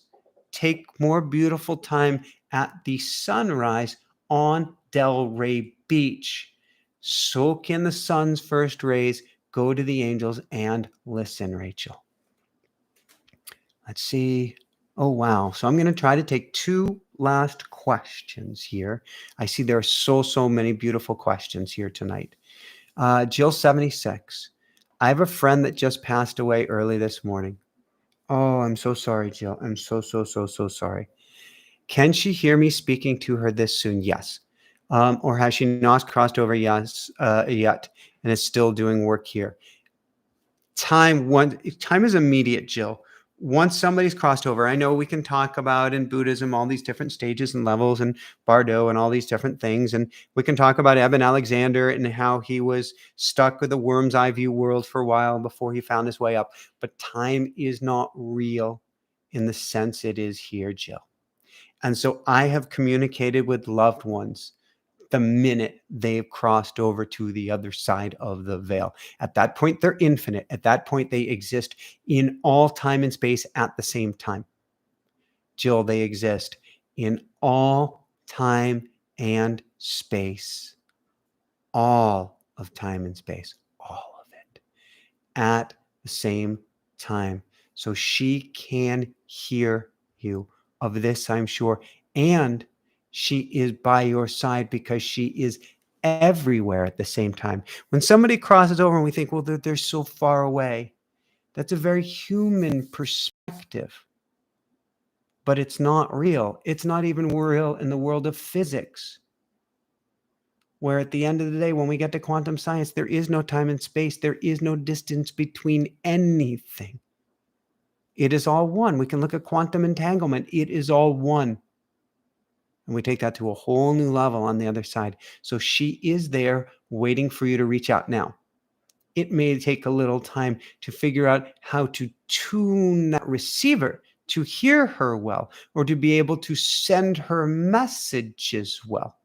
take more beautiful time at the sunrise on Delray Beach. Soak in the sun's first rays. Go to the angels and listen, Rachel. Let's see. Oh, wow. So I'm going to try to take 2 last questions here. I see there are so many beautiful questions here tonight. Jill 76. I have a friend that just passed away early this morning. Oh, I'm so sorry, Jill. I'm so, so, so, so sorry. Can she hear me speaking to her this soon? Yes. Or has she not crossed over? Yes, yet, and is still doing work here. Time is immediate, Jill. Once somebody's crossed over, I know we can talk about in Buddhism all these different stages and levels and Bardo and all these different things. And we can talk about Eben Alexander and how he was stuck with the worm's eye view world for a while before he found his way up. But time is not real in the sense it is here, Jill. And so I have communicated with loved ones the minute they've crossed over to the other side of the veil. At that point, they're infinite. At that point, they exist in all time and space at the same time. Jill, they exist in all time and space. All of time and space. All of it. At the same time. So she can hear you. Of this, I'm sure. And she is by your side because she is everywhere at the same time. When somebody crosses over and we think, well, they're so far away, that's a very human perspective. But it's not real. It's not even real in the world of physics, where at the end of the day, when we get to quantum science, there is no time and space. There is no distance between anything. It is all one. We can look at quantum entanglement. It is all one. And we take that to a whole new level on the other side. So she is there waiting for you to reach out now. It may take a little time to figure out how to tune that receiver to hear her well, or to be able to send her messages well.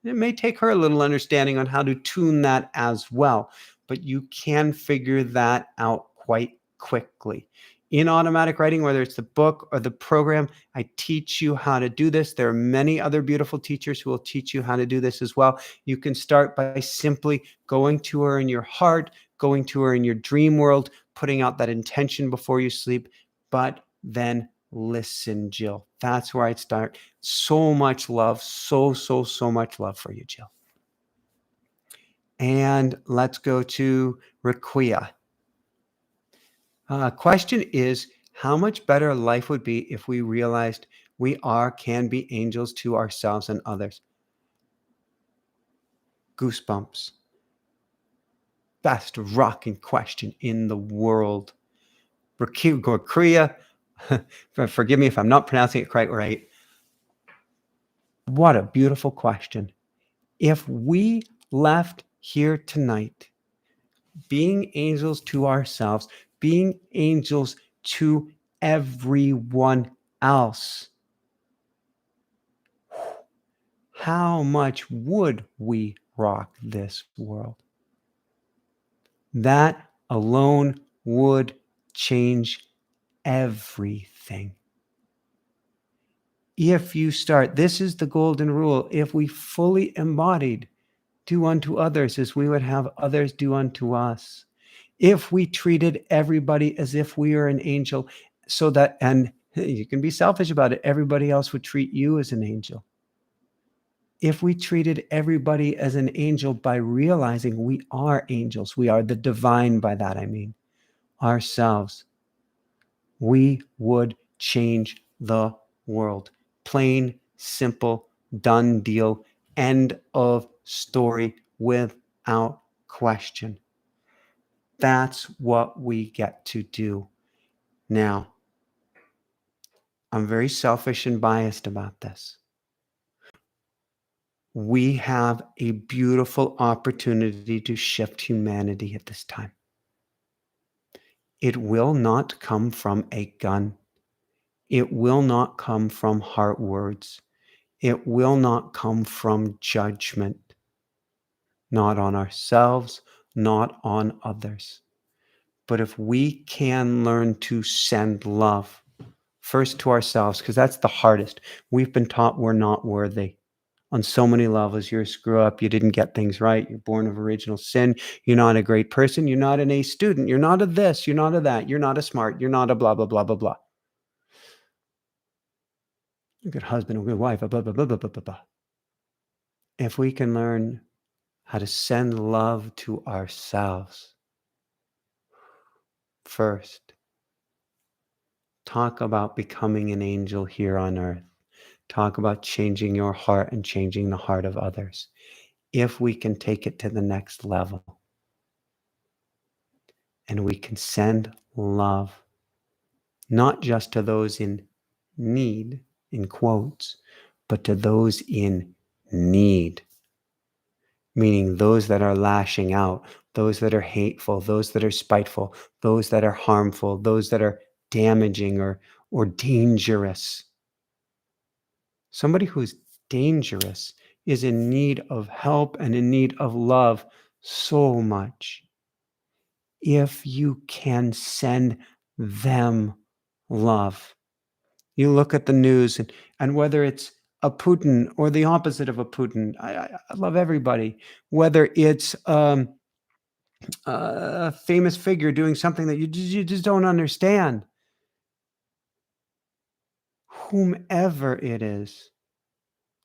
It may take her a little understanding on how to tune that as well, but you can figure that out quite quickly. In automatic writing, whether it's the book or the program, I teach you how to do this. There are many other beautiful teachers who will teach you how to do this as well. You can start by simply going to her in your heart, going to her in your dream world, putting out that intention before you sleep, but then listen, Jill. That's where I'd start. So much love, so much love for you, Jill. And let's go to Raquia. Question is, how much better life would be if we realized we can be angels to ourselves and others? Goosebumps. Best rocking question in the world. Raquia, forgive me if I'm not pronouncing it quite right. What a beautiful question. If we left here tonight being angels to ourselves, being angels to everyone else, how much would we rock this world? That alone would change everything. If you start, this is the golden rule, if we fully embodied do unto others as we would have others do unto us, if we treated everybody as if we are an angel, so that, and you can be selfish about it, everybody else would treat you as an angel. If we treated everybody as an angel by realizing we are angels, we are the divine, by that I mean ourselves, we would change the world. Plain, simple, done deal, end of story without question. That's what we get to do. Now, I'm very selfish and biased about this. We have a beautiful opportunity to shift humanity at this time. It will not come from a gun. It will not come from heart words. It will not come from judgment, not on ourselves, not on others. But if we can learn to send love, first to ourselves, because that's the hardest. We've been taught we're not worthy on so many levels. You're a screw up. You didn't get things right. You're born of original sin. You're not a great person. You're not an A student. You're not a this. You're not a that. You're not a smart. You're not a blah, blah, blah, blah, blah. A good husband, a good wife, blah, blah, blah, blah, blah, blah, blah. If we can learn how to send love to ourselves first, Talk about becoming an angel here on earth. Talk about changing your heart and changing the heart of others. If we can take it to the next level and we can send love, not just to those in need, in quotes, but to those in need, meaning those that are lashing out, those that are hateful, those that are spiteful, those that are harmful, those that are damaging or dangerous. Somebody who's dangerous is in need of help and in need of love so much. If you can send them love, you look at the news and whether it's a Putin or the opposite of a Putin, I love everybody. Whether it's a famous figure doing something that you just don't understand, whomever it is,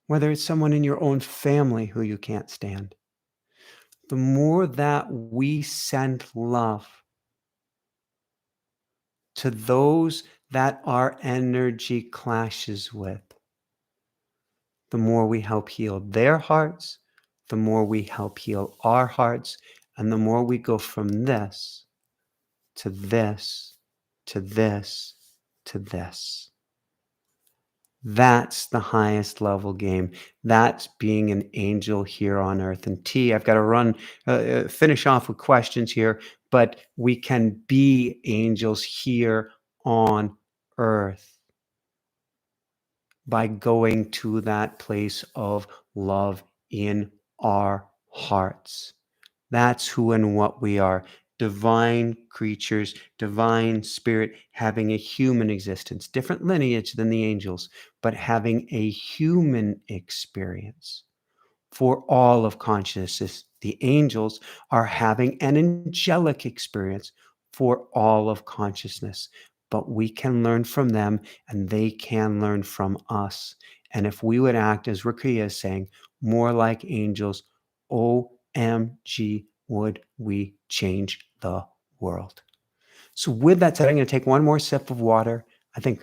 whether it's someone in your own family who you can't stand, the more that we send love to those that our energy clashes with, the more we help heal their hearts, the more we help heal our hearts, and the more we go from this to this to this to this. That's the highest level game. That's being an angel here on earth. And T, I've got to finish off with questions here, but we can be angels here on earth by going to that place of love in our hearts. That's who and what we are. Divine creatures, divine spirit, having a human existence, different lineage than the angels, but having a human experience for all of consciousness. The angels are having an angelic experience for all of consciousness, but we can learn from them and they can learn from us. And if we would act, as Rakia is saying, more like angels, OMG, would we change the world? So, with that said, I'm going to take one more sip of water. I think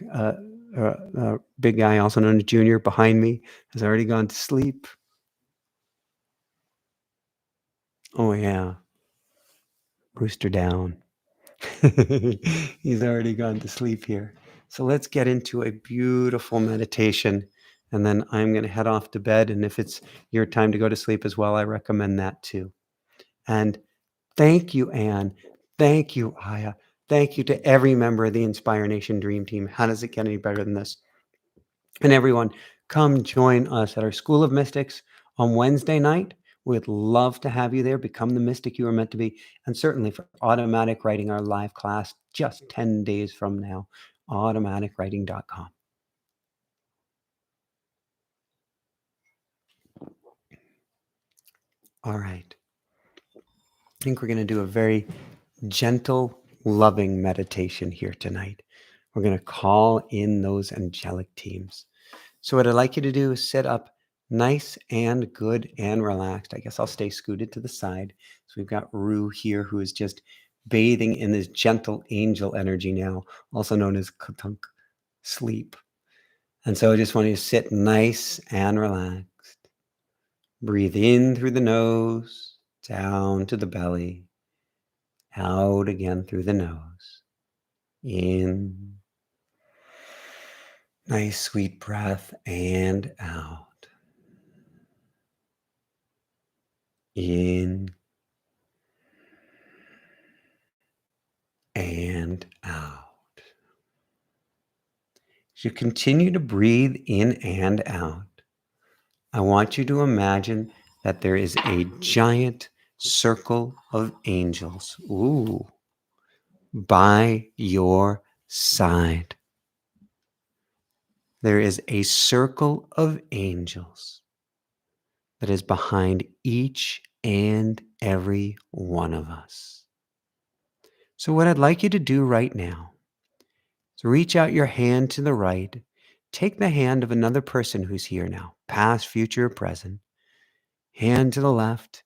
big guy, also known as Junior, behind me has already gone to sleep. Oh, yeah. Rooster down. He's already gone to sleep here. So let's get into a beautiful meditation. And then I'm going to head off to bed. And if it's your time to go to sleep as well, I recommend that too. And thank you, Anne. Thank you, Aya. Thank you to every member of the Inspire Nation Dream Team. How does it get any better than this? And everyone, come join us at our School of Mystics on Wednesday night. We'd love to have you there. Become the mystic you are meant to be. And certainly for automatic writing, our live class just 10 days from now, automaticwriting.com. All right. I think we're going to do a very gentle, loving meditation here tonight. We're going to call in those angelic teams. So what I'd like you to do is sit up nice and good and relaxed. I guess I'll stay scooted to the side. So we've got Rue here, who is just bathing in this gentle angel energy now, also known as Katunk sleep. And so I just want you to sit nice and relaxed. Breathe in through the nose, down to the belly, out again through the nose. In. Nice sweet breath and out. In and out. As you continue to breathe in and out, I want you to imagine that there is a giant circle of angels, by your side. There is a circle of angels that is behind each and every one of us. So what I'd like you to do right now is reach out your hand to the right, take the hand of another person who's here now, past, future, or present, hand to the left,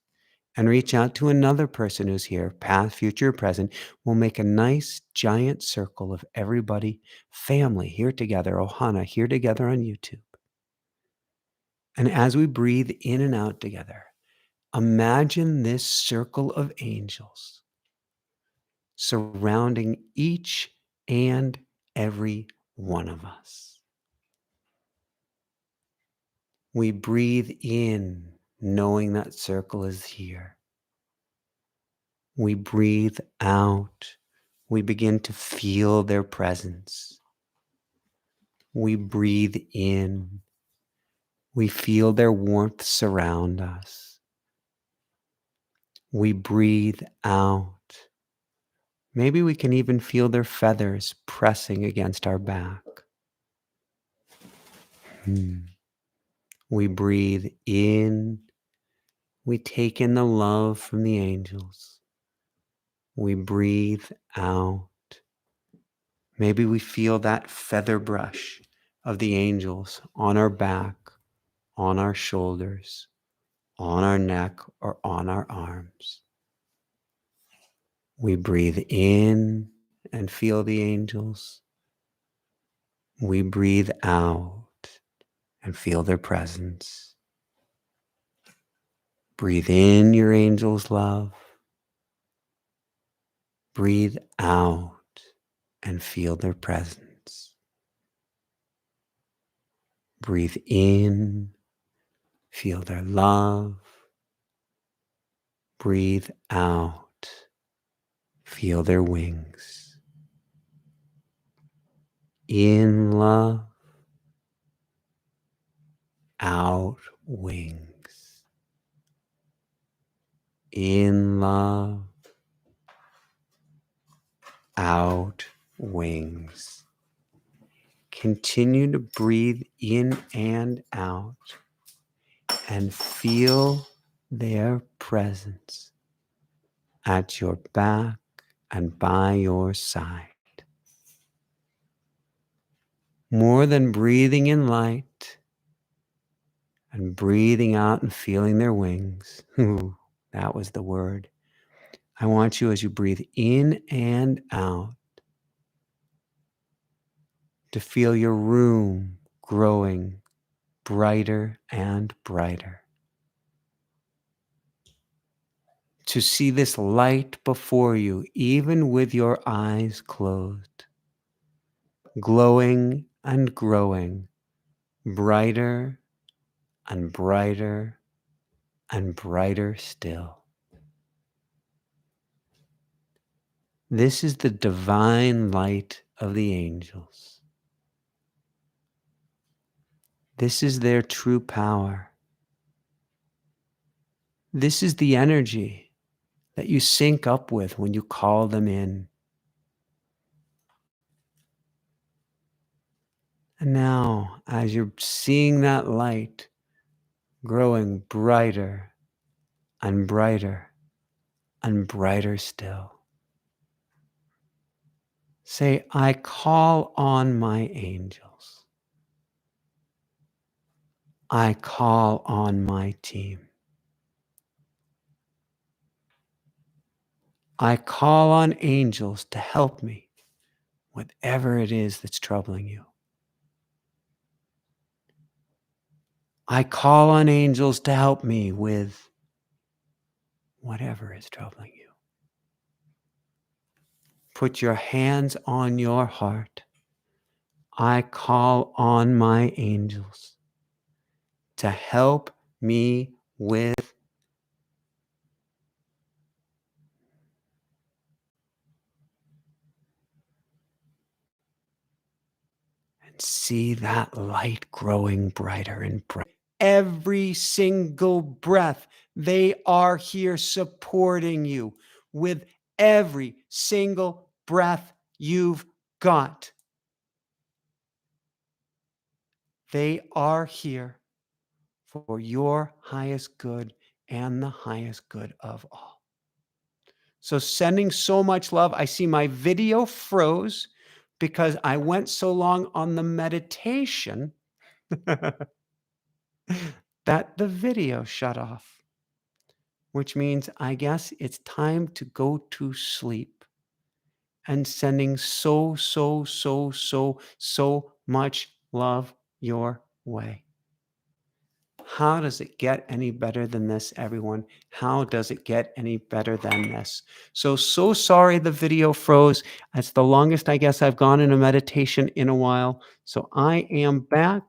and reach out to another person who's here, past, future, present. We'll make a nice giant circle of everybody, family here together, Ohana here together on YouTube. And as we breathe in and out together, imagine this circle of angels surrounding each and every one of us. We breathe in, knowing that circle is here. We breathe out. We begin to feel their presence. We breathe in. We feel their warmth surround us. We breathe out. Maybe we can even feel their feathers pressing against our back. We breathe in. We take in the love from the angels. We breathe out. Maybe we feel that feather brush of the angels on our back, on our shoulders, on our neck, or on our arms. We breathe in and feel the angels. We breathe out and feel their presence. Breathe in your angel's love. Breathe out and feel their presence. Breathe in, feel their love. Breathe out, feel their wings. In love, out wings. In love, out wings. Continue to breathe in and out and feel their presence at your back and by your side. More than breathing in light and breathing out and feeling their wings. Ooh, that was the word. I want you, as you breathe in and out, to feel your room growing brighter and brighter. To see this light before you, even with your eyes closed, glowing and growing, brighter and brighter and brighter still. This is the divine light of the angels. This is their true power. This is the energy that you sync up with when you call them in. And now, as you're seeing that light growing brighter and brighter and brighter still, say, I call on my angels. I call on my team. I call on angels to help me, whatever it is that's troubling you. I call on angels to help me with whatever is troubling you. Put your hands on your heart. I call on my angels to help me with. And see that light growing brighter and brighter. Every single breath, they are here supporting you with every single breath you've got. They are here for your highest good and the highest good of all. So sending so much love. I see my video froze because I went so long on the meditation that the video shut off. which means I guess it's time to go to sleep, and sending so, so, so, so, so much love your way. How does it get any better than this, everyone? How does it get any better than this? So sorry the video froze. That's the longest I guess I've gone in a meditation in a while. So I am back.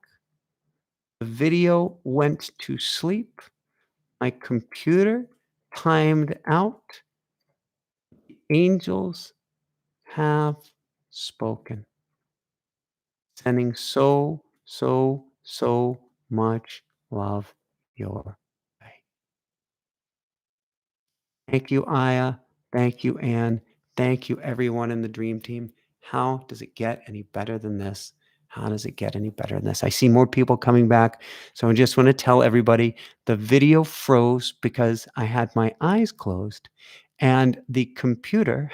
The video went to sleep. My computer timed out. Angels have spoken. Sending so, so, so much love your way. Thank you, Aya. Thank you, Anne. Thank you, everyone in the dream team. How does it get any better than this? How does it get any better than this? I see more people coming back. So I just want to tell everybody the video froze because I had my eyes closed and the computer.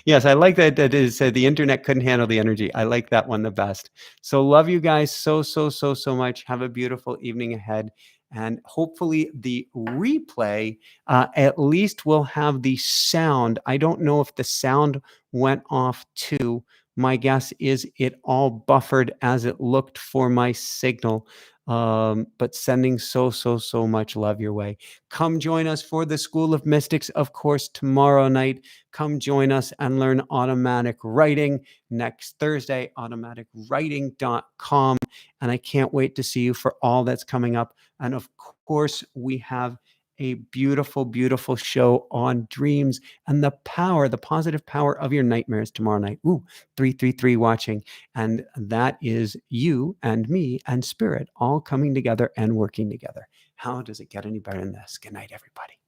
Yes, I like that. That is the internet couldn't handle the energy. I like that one the best. So love you guys so, so, so, so much. Have a beautiful evening ahead. And hopefully the replay at least we'll have the sound. I don't know if the sound went off too. My guess is it all buffered as it looked for my signal. But sending so, so, so much love your way. Come join us for the School of Mystics, of course, tomorrow night. Come join us and learn automatic writing next Thursday, automaticwriting.com. And I can't wait to see you for all that's coming up. And of course, we have a beautiful, beautiful show on dreams and the power, the positive power of your nightmares tomorrow night. Ooh, 333 watching. And that is you and me and spirit all coming together and working together. How does it get any better than this? Good night, everybody.